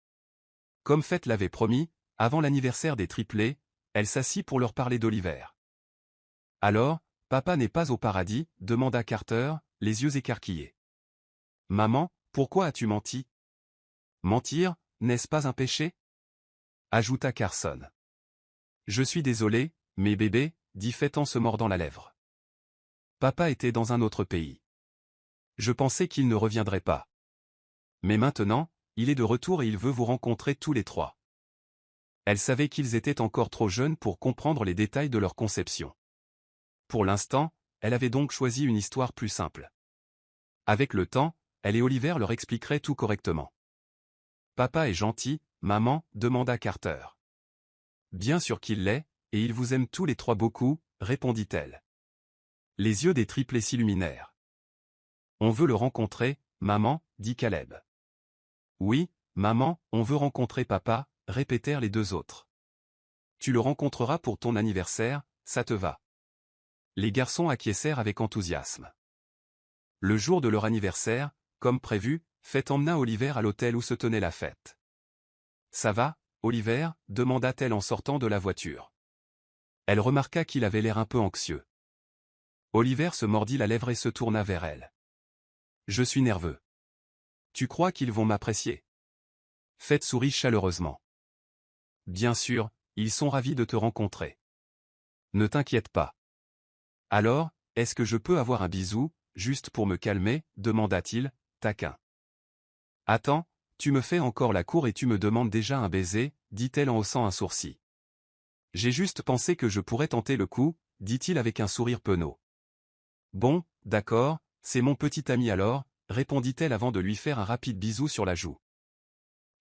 Comme Faith l'avait promis, avant l'anniversaire des triplés, elle s'assit pour leur parler d'Oliver. Alors, papa n'est pas au paradis, demanda Carter, les yeux écarquillés. Maman, pourquoi as-tu menti? Mentir, n'est-ce pas un péché? Ajouta Carson. Je suis désolé, mais bébé, dit Faith en se mordant la lèvre. Papa était dans un autre pays. Je pensais qu'il ne reviendrait pas. Mais maintenant, il est de retour et il veut vous rencontrer tous les trois. Elle savait qu'ils étaient encore trop jeunes pour comprendre les détails de leur conception. Pour l'instant, elle avait donc choisi une histoire plus simple. Avec le temps, elle et Oliver leur expliqueraient tout correctement. Papa est gentil, maman, demanda Carter. Bien sûr qu'il l'est, et il vous aime tous les trois beaucoup, répondit-elle. Les yeux des triplés s'illuminèrent. On veut le rencontrer, maman, dit Caleb. Oui, maman, on veut rencontrer papa, répétèrent les deux autres. Tu le rencontreras pour ton anniversaire, ça te va. Les garçons acquiescèrent avec enthousiasme. Le jour de leur anniversaire, comme prévu, Faith emmena Oliver à l'hôtel où se tenait la fête. Ça va, Oliver, demanda-t-elle en sortant de la voiture. Elle remarqua qu'il avait l'air un peu anxieux. Oliver se mordit la lèvre et se tourna vers elle. Je suis nerveux. Tu crois qu'ils vont m'apprécier? Faith sourit chaleureusement. Bien sûr, ils sont ravis de te rencontrer. Ne t'inquiète pas. Alors, est-ce que je peux avoir un bisou, juste pour me calmer, demanda-t-il, taquin. Attends, tu me fais encore la cour et tu me demandes déjà un baiser, dit-elle en haussant un sourcil. J'ai juste pensé que je pourrais tenter le coup, dit-il avec un sourire penaud. Bon, d'accord, c'est mon petit ami alors, répondit-elle avant de lui faire un rapide bisou sur la joue.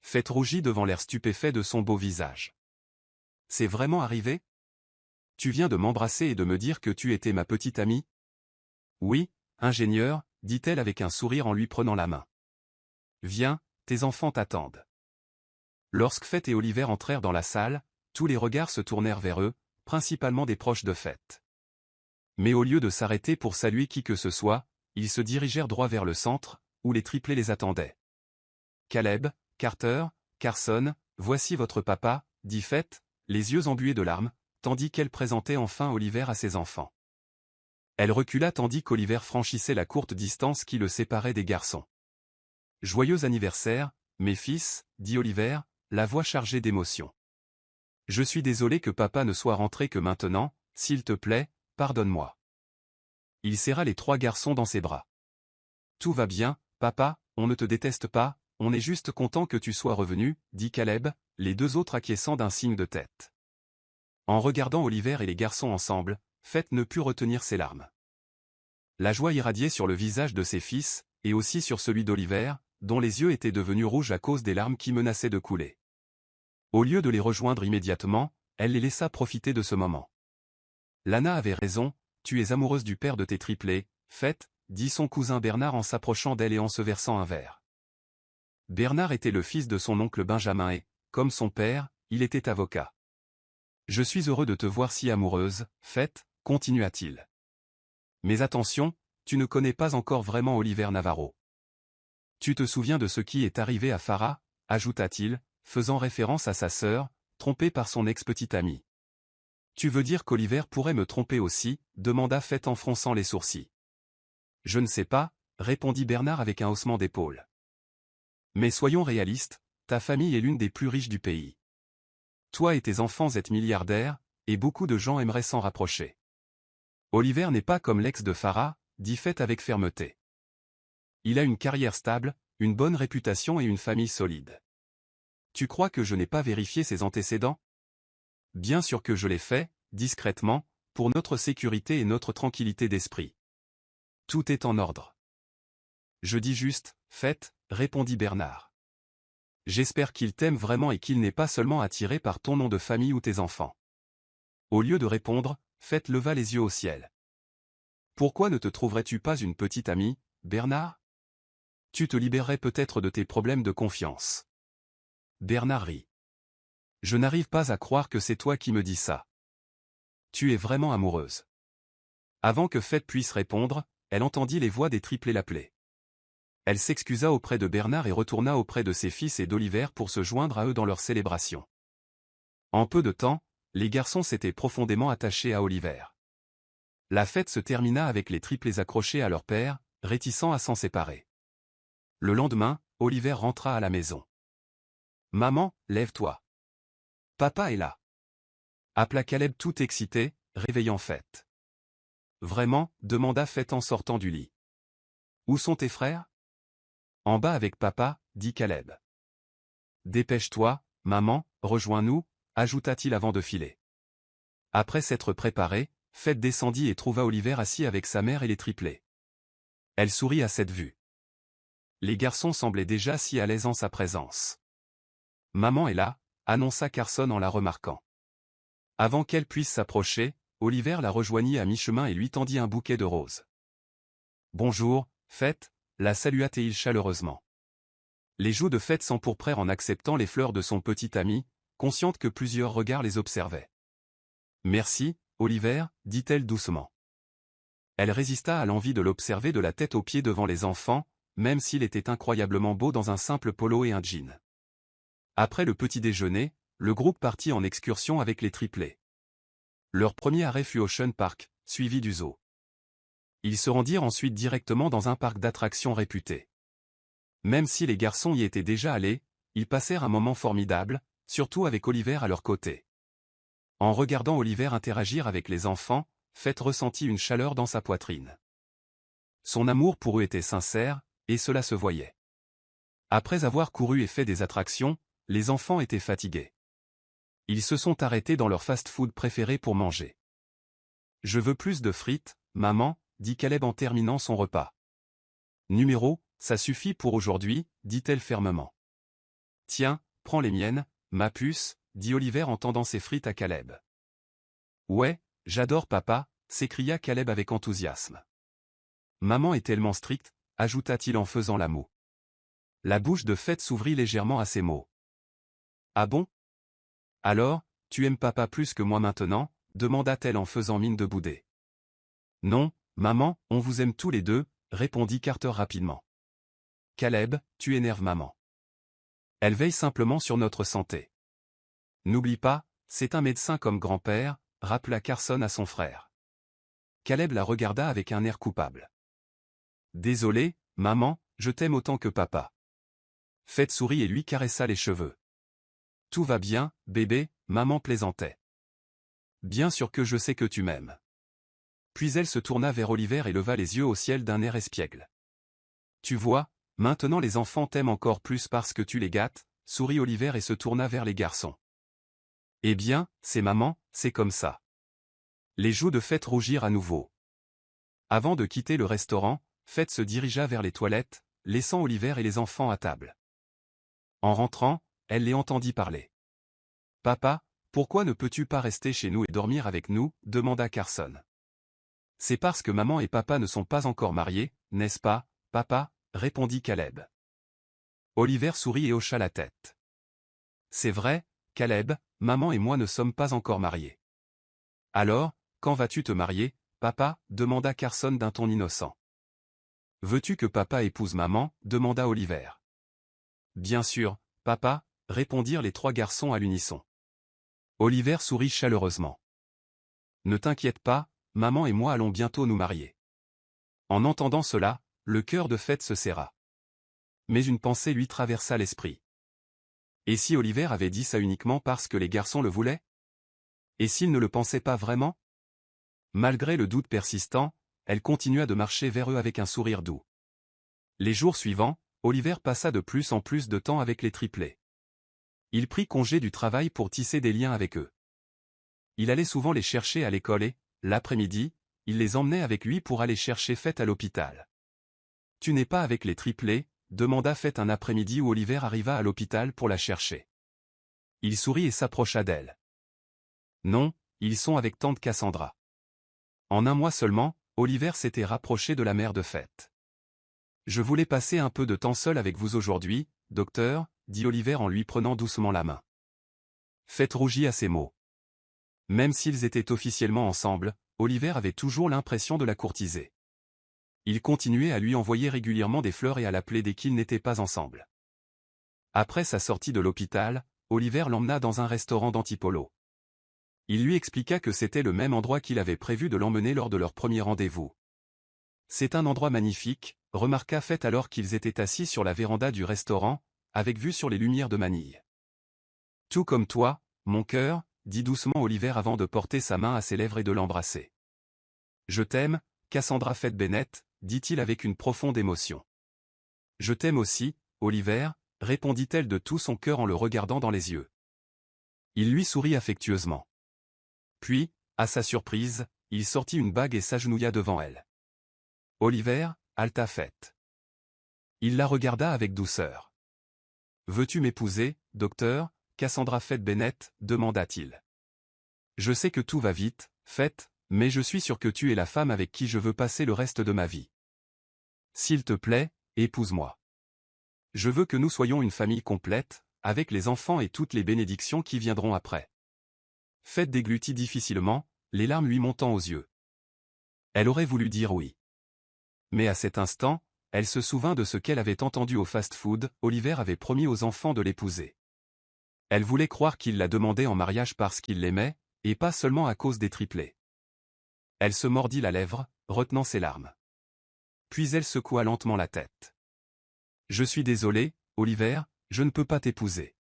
Faith rougit devant l'air stupéfait de son beau visage. C'est vraiment arrivé? Tu viens de m'embrasser et de me dire que tu étais ma petite amie? Oui, ingénieur, dit-elle avec un sourire en lui prenant la main. Viens, tes enfants t'attendent. Lorsque Faith et Oliver entrèrent dans la salle, tous les regards se tournèrent vers eux, principalement des proches de Faith. Mais au lieu de s'arrêter pour saluer qui que ce soit, ils se dirigèrent droit vers le centre, où les triplés les attendaient. Caleb, Carter, Carson, voici votre papa, dit Faith, les yeux embués de larmes, tandis qu'elle présentait enfin Oliver à ses enfants. Elle recula tandis qu'Oliver franchissait la courte distance qui le séparait des garçons. Joyeux anniversaire, mes fils, dit Oliver, la voix chargée d'émotion. Je suis désolé que papa ne soit rentré que maintenant, s'il te plaît, pardonne-moi. Il serra les 3 garçons dans ses bras. Tout va bien, papa, on ne te déteste pas, on est juste content que tu sois revenu, dit Caleb, les 2 autres acquiesçant d'un signe de tête. En regardant Oliver et les garçons ensemble, Fett ne put retenir ses larmes. La joie irradiait sur le visage de ses fils, et aussi sur celui d'Oliver, dont les yeux étaient devenus rouges à cause des larmes qui menaçaient de couler. Au lieu de les rejoindre immédiatement, elle les laissa profiter de ce moment. Lana avait raison, tu es amoureuse du père de tes triplés, Fett, dit son cousin Bernard en s'approchant d'elle et en se versant un verre. Bernard était le fils de son oncle Benjamin et, comme son père, il était avocat. Je suis heureux de te voir si amoureuse, Fett, continua-t-il. Mais attention, tu ne connais pas encore vraiment Oliver Navarro. Tu te souviens de ce qui est arrivé à Farah, ajouta-t-il, faisant référence à sa sœur, trompée par son ex-petite amie. Tu veux dire qu'Oliver pourrait me tromper aussi, demanda Fett en fronçant les sourcils. Je ne sais pas, répondit Bernard avec un haussement d'épaule. Mais soyons réalistes, ta famille est l'une des plus riches du pays. Toi et tes enfants êtes milliardaires, et beaucoup de gens aimeraient s'en rapprocher. Oliver n'est pas comme l'ex de Farah, dit Fett avec fermeté. Il a une carrière stable, une bonne réputation et une famille solide. Tu crois que je n'ai pas vérifié ses antécédents? Bien sûr que je l'ai fait, discrètement, pour notre sécurité et notre tranquillité d'esprit. Tout est en ordre. Je dis juste, Fett, répondit Bernard. J'espère qu'il t'aime vraiment et qu'il n'est pas seulement attiré par ton nom de famille ou tes enfants. Au lieu de répondre, Fett leva les yeux au ciel. Pourquoi ne te trouverais-tu pas une petite amie, Bernard? Tu te libérerais peut-être de tes problèmes de confiance. Bernard rit. Je n'arrive pas à croire que c'est toi qui me dis ça. Tu es vraiment amoureuse. Avant que Fett puisse répondre, elle entendit les voix des triplés l'appeler. Elle s'excusa auprès de Bernard et retourna auprès de ses fils et d'Oliver pour se joindre à eux dans leur célébration. En peu de temps, les garçons s'étaient profondément attachés à Oliver. La fête se termina avec les triplés accrochés à leur père, réticents à s'en séparer. Le lendemain, Oliver rentra à la maison. « Maman, lève-toi. Papa est là. » Appela Caleb tout excité, réveillant Fett. « Vraiment ?» demanda Fett en sortant du lit. « Où sont tes frères ?»« En bas avec papa, » dit Caleb. « Dépêche-toi, maman, rejoins-nous, » ajouta-t-il avant de filer. Après s'être préparé, Fett descendit et trouva Oliver assis avec sa mère et les triplés. Elle sourit à cette vue. Les garçons semblaient déjà si à l'aise en sa présence. « Maman est là », annonça Carson en la remarquant. Avant qu'elle puisse s'approcher, Oliver la rejoignit à mi-chemin et lui tendit un bouquet de roses. « Bonjour, Fett », la salua-t-il chaleureusement. Les joues de Fett s'empourprèrent en acceptant les fleurs de son petit ami, consciente que plusieurs regards les observaient. « Merci, Oliver, dit-elle doucement. Elle résista à l'envie de l'observer de la tête aux pieds devant les enfants, même s'il était incroyablement beau dans un simple polo et un jean. Après le petit déjeuner, le groupe partit en excursion avec les triplés. Leur premier arrêt fut Ocean Park, suivi du zoo. Ils se rendirent ensuite directement dans un parc d'attractions réputé. Même si les garçons y étaient déjà allés, ils passèrent un moment formidable, surtout avec Oliver à leur côté. En regardant Oliver interagir avec les enfants, Fett ressentit une chaleur dans sa poitrine. Son amour pour eux était sincère, et cela se voyait. Après avoir couru et fait des attractions, les enfants étaient fatigués. Ils se sont arrêtés dans leur fast-food préféré pour manger. « Je veux plus de frites, maman, » dit Caleb en terminant son repas. « Numéro, ça suffit pour aujourd'hui, » dit-elle fermement. « Tiens, prends les miennes, ma puce, » dit Oliver en tendant ses frites à Caleb. « Ouais, j'adore papa, » s'écria Caleb avec enthousiasme. « Maman est tellement stricte, » ajouta-t-il en faisant la moue. La bouche de Fett s'ouvrit légèrement à ces mots. « Ah bon? Alors, tu aimes papa plus que moi maintenant ?» demanda-t-elle en faisant mine de bouder. « Non, maman, on vous aime tous les deux, » répondit Carter rapidement. « Caleb, tu énerves maman. Elle veille simplement sur notre santé. N'oublie pas, c'est un médecin comme grand-père, » rappela Carson à son frère. Caleb la regarda avec un air coupable. « Désolé, maman, je t'aime autant que papa. Fête sourit et lui caressa les cheveux. Tout va bien, bébé, maman plaisantait. Bien sûr que je sais que tu m'aimes. Puis elle se tourna vers Oliver et leva les yeux au ciel d'un air espiègle. Tu vois, maintenant les enfants t'aiment encore plus parce que tu les gâtes, sourit Oliver et se tourna vers les garçons. Eh bien, c'est maman, c'est comme ça. Les joues de Fête rougirent à nouveau. Avant de quitter le restaurant, Fête se dirigea vers les toilettes, laissant Oliver et les enfants à table. En rentrant, elle les entendit parler. « Papa, pourquoi ne peux-tu pas rester chez nous et dormir avec nous ?» demanda Carson. « C'est parce que maman et papa ne sont pas encore mariés, n'est-ce pas, papa ?» répondit Caleb. Oliver sourit et hocha la tête. « C'est vrai, Caleb, maman et moi ne sommes pas encore mariés. »« Alors, quand vas-tu te marier, papa ?» demanda Carson d'un ton innocent. « Veux-tu que papa épouse maman ?» demanda Oliver. « Bien sûr, papa » répondirent les trois garçons à l'unisson. Oliver sourit chaleureusement. « Ne t'inquiète pas, maman et moi allons bientôt nous marier. » En entendant cela, le cœur de Fête se serra. Mais une pensée lui traversa l'esprit. Et si Oliver avait dit ça uniquement parce que les garçons le voulaient? Et s'il ne le pensait pas vraiment? Malgré le doute persistant, elle continua de marcher vers eux avec un sourire doux. Les jours suivants, Oliver passa de plus en plus de temps avec les triplés. Il prit congé du travail pour tisser des liens avec eux. Il allait souvent les chercher à l'école et, l'après-midi, il les emmenait avec lui pour aller chercher Fête à l'hôpital. « Tu n'es pas avec les triplés ?» demanda Fête un après-midi où Oliver arriva à l'hôpital pour la chercher. Il sourit et s'approcha d'elle. « Non, ils sont avec tante Cassandra. » En un mois seulement, Oliver s'était rapproché de la mère de Fête. « Je voulais passer un peu de temps seul avec vous aujourd'hui, docteur, » dit Oliver en lui prenant doucement la main. Fête rougit à ces mots. Même s'ils étaient officiellement ensemble, Oliver avait toujours l'impression de la courtiser. Il continuait à lui envoyer régulièrement des fleurs et à l'appeler dès qu'ils n'étaient pas ensemble. Après sa sortie de l'hôpital, Oliver l'emmena dans un restaurant d'Antipolo. Il lui expliqua que c'était le même endroit qu'il avait prévu de l'emmener lors de leur premier rendez-vous. « C'est un endroit magnifique », remarqua Fête alors qu'ils étaient assis sur la véranda du restaurant, avec vue sur les lumières de Manille. « Tout comme toi, mon cœur », dit doucement Oliver avant de porter sa main à ses lèvres et de l'embrasser. « Je t'aime, Cassandra Fête Bennett », dit-il avec une profonde émotion. « Je t'aime aussi, Oliver », répondit-elle de tout son cœur en le regardant dans les yeux. Il lui sourit affectueusement. Puis, à sa surprise, il sortit une bague et s'agenouilla devant elle. « Oliver » haleta Fête. Il la regarda avec douceur. « Veux-tu m'épouser, docteur, Cassandra Fête Bennett ?» demanda-t-il. « Je sais que tout va vite, Fête, mais je suis sûr que tu es la femme avec qui je veux passer le reste de ma vie. S'il te plaît, épouse-moi. Je veux que nous soyons une famille complète, avec les enfants et toutes les bénédictions qui viendront après. » Fête déglutit difficilement, les larmes lui montant aux yeux. Elle aurait voulu dire oui. Mais à cet instant, elle se souvint de ce qu'elle avait entendu au fast-food, Oliver avait promis aux enfants de l'épouser. Elle voulait croire qu'il la demandait en mariage parce qu'il l'aimait, et pas seulement à cause des triplés. Elle se mordit la lèvre, retenant ses larmes. Puis elle secoua lentement la tête. « Je suis désolée, Oliver, je ne peux pas t'épouser. »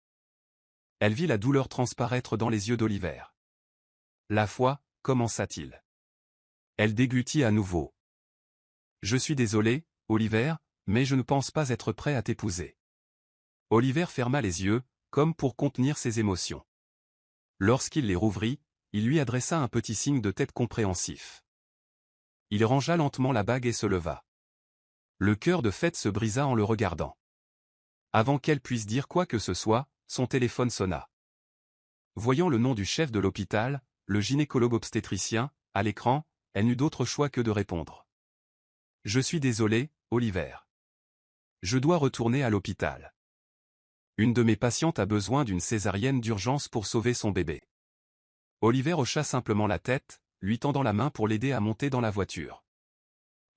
Elle vit la douleur transparaître dans les yeux d'Oliver. « La foi, commença-t-il. Elle déglutit à nouveau. « Je suis désolé, Oliver, mais je ne pense pas être prêt à t'épouser. » Oliver ferma les yeux, comme pour contenir ses émotions. Lorsqu'il les rouvrit, il lui adressa un petit signe de tête compréhensif. Il rangea lentement la bague et se leva. Le cœur de Fête se brisa en le regardant. Avant qu'elle puisse dire quoi que ce soit, son téléphone sonna. Voyant le nom du chef de l'hôpital, le gynécologue obstétricien, à l'écran, elle n'eut d'autre choix que de répondre. « Je suis désolé, Oliver. Je dois retourner à l'hôpital. Une de mes patientes a besoin d'une césarienne d'urgence pour sauver son bébé. » Oliver hocha simplement la tête, lui tendant la main pour l'aider à monter dans la voiture.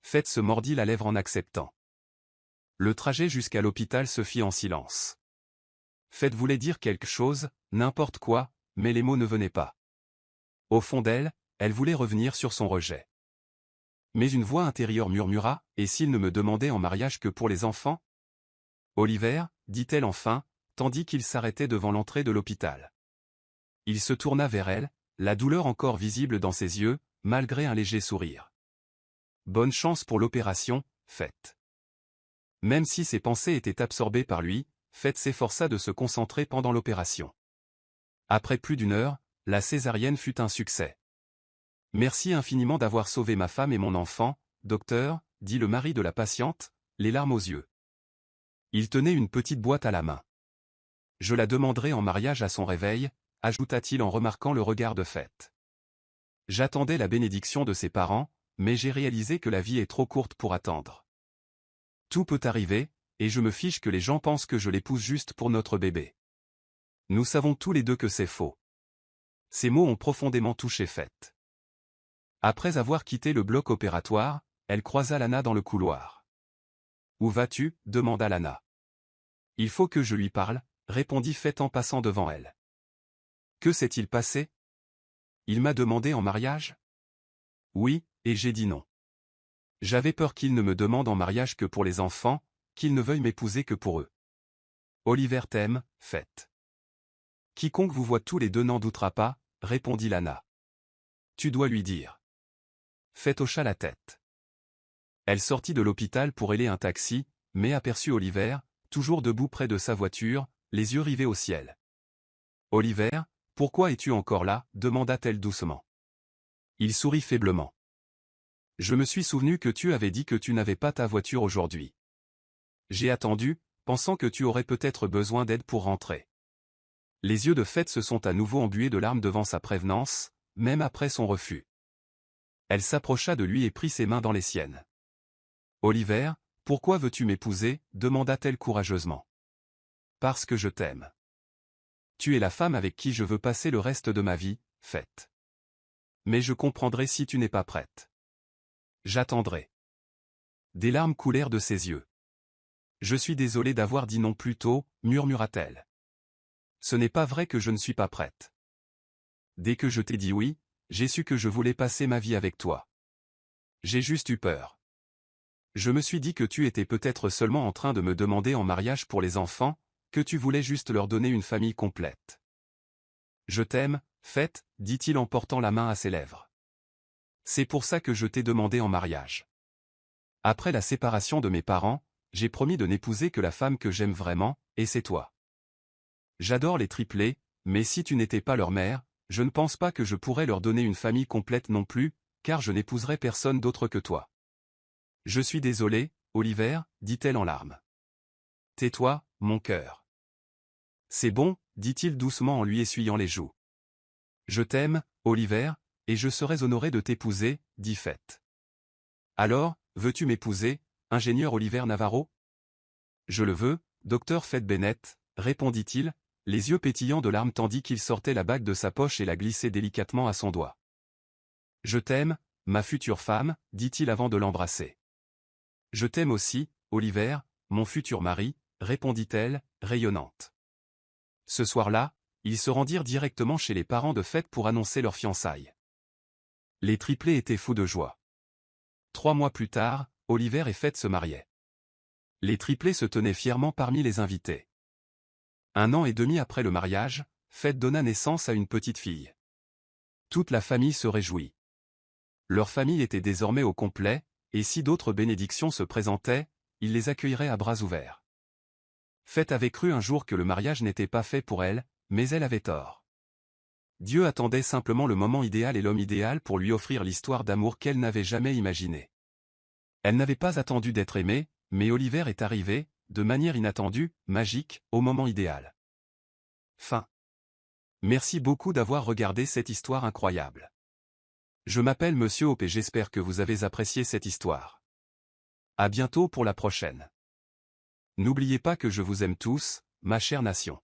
Fête se mordit la lèvre en acceptant. Le trajet jusqu'à l'hôpital se fit en silence. Fête voulait dire quelque chose, n'importe quoi, mais les mots ne venaient pas. Au fond d'elle, elle voulait revenir sur son rejet. Mais une voix intérieure murmura, « Et s'il ne me demandait en mariage que pour les enfants ?» « Oliver, dit-elle enfin, tandis qu'il s'arrêtait devant l'entrée de l'hôpital. Il se tourna vers elle, la douleur encore visible dans ses yeux, malgré un léger sourire. Bonne chance pour l'opération, Fête. Même si ses pensées étaient absorbées par lui, Fête s'efforça de se concentrer pendant l'opération. Après plus d'1 heure, la césarienne fut un succès. Merci infiniment d'avoir sauvé ma femme et mon enfant, docteur, dit le mari de la patiente, les larmes aux yeux. Il tenait une petite boîte à la main. Je la demanderai en mariage à son réveil, ajouta-t-il en remarquant le regard de Fête. J'attendais la bénédiction de ses parents, mais j'ai réalisé que la vie est trop courte pour attendre. Tout peut arriver, et je me fiche que les gens pensent que je l'épouse juste pour notre bébé. Nous savons tous les deux que c'est faux. Ces mots ont profondément touché Fête. Après avoir quitté le bloc opératoire, elle croisa Lana dans le couloir. « Où vas-tu » demanda Lana. « Il faut que je lui parle » répondit Fête en passant devant elle. « Que s'est-il passé ? Il m'a demandé en mariage ? » « Oui, et j'ai dit non. J'avais peur qu'il ne me demande en mariage que pour les enfants, qu'il ne veuille m'épouser que pour eux. Oliver t'aime, Fête. Quiconque vous voit tous les deux n'en doutera pas, répondit Lana. Tu dois lui dire. Fête hocha la tête. Elle sortit de l'hôpital pour héler un taxi, mais aperçut Oliver, toujours debout près de sa voiture, les yeux rivés au ciel. Oliver, pourquoi es-tu encore là ? Demanda-t-elle doucement. Il sourit faiblement. Je me suis souvenu que tu avais dit que tu n'avais pas ta voiture aujourd'hui. J'ai attendu, pensant que tu aurais peut-être besoin d'aide pour rentrer. Les yeux de Fête se sont à nouveau embués de larmes devant sa prévenance, même après son refus. Elle s'approcha de lui et prit ses mains dans les siennes. Oliver, pourquoi veux-tu m'épouser ? Demanda-t-elle courageusement. Parce que je t'aime. Tu es la femme avec qui je veux passer le reste de ma vie, Fête. Mais je comprendrai si tu n'es pas prête. J'attendrai. Des larmes coulèrent de ses yeux. Je suis désolé d'avoir dit non plus tôt, murmura-t-elle. Ce n'est pas vrai que je ne suis pas prête. Dès que je t'ai dit oui, j'ai su que je voulais passer ma vie avec toi. J'ai juste eu peur. Je me suis dit que tu étais peut-être seulement en train de me demander en mariage pour les enfants, que tu voulais juste leur donner une famille complète. Je t'aime, Fête, dit-il en portant la main à ses lèvres. C'est pour ça que je t'ai demandé en mariage. Après la séparation de mes parents, j'ai promis de n'épouser que la femme que j'aime vraiment, et c'est toi. J'adore les triplés, mais si tu n'étais pas leur mère, je ne pense pas que je pourrais leur donner une famille complète non plus, car je n'épouserai personne d'autre que toi. Je suis désolé, Oliver, dit-elle en larmes. Tais-toi, mon cœur. C'est bon, dit-il doucement en lui essuyant les joues. Je t'aime, Oliver, et je serais honoré de t'épouser, dit Fête. Alors, veux-tu m'épouser, ingénieur Oliver Navarro ? Je le veux, docteur Fête Bennett, répondit-il, les yeux pétillants de larmes tandis qu'il sortait la bague de sa poche et la glissait délicatement à son doigt. Je t'aime, ma future femme, dit-il avant de l'embrasser. Je t'aime aussi, Oliver, mon futur mari, répondit-elle, rayonnante. Ce soir-là, ils se rendirent directement chez les parents de Fête pour annoncer leur fiançailles. Les triplés étaient fous de joie. 3 mois plus tard, Oliver et Fête se mariaient. Les triplés se tenaient fièrement parmi les invités. 1 an et demi après le mariage, Fête donna naissance à une petite fille. Toute la famille se réjouit. Leur famille était désormais au complet, et si d'autres bénédictions se présentaient, ils les accueilleraient à bras ouverts. Fête avait cru un jour que le mariage n'était pas fait pour elle, mais elle avait tort. Dieu attendait simplement le moment idéal et l'homme idéal pour lui offrir l'histoire d'amour qu'elle n'avait jamais imaginée. Elle n'avait pas attendu d'être aimée, mais Oliver est arrivé, de manière inattendue, magique, au moment idéal. Fin. Merci beaucoup d'avoir regardé cette histoire incroyable. Je m'appelle Monsieur Hope et j'espère que vous avez apprécié cette histoire. À bientôt pour la prochaine. N'oubliez pas que je vous aime tous, ma chère nation.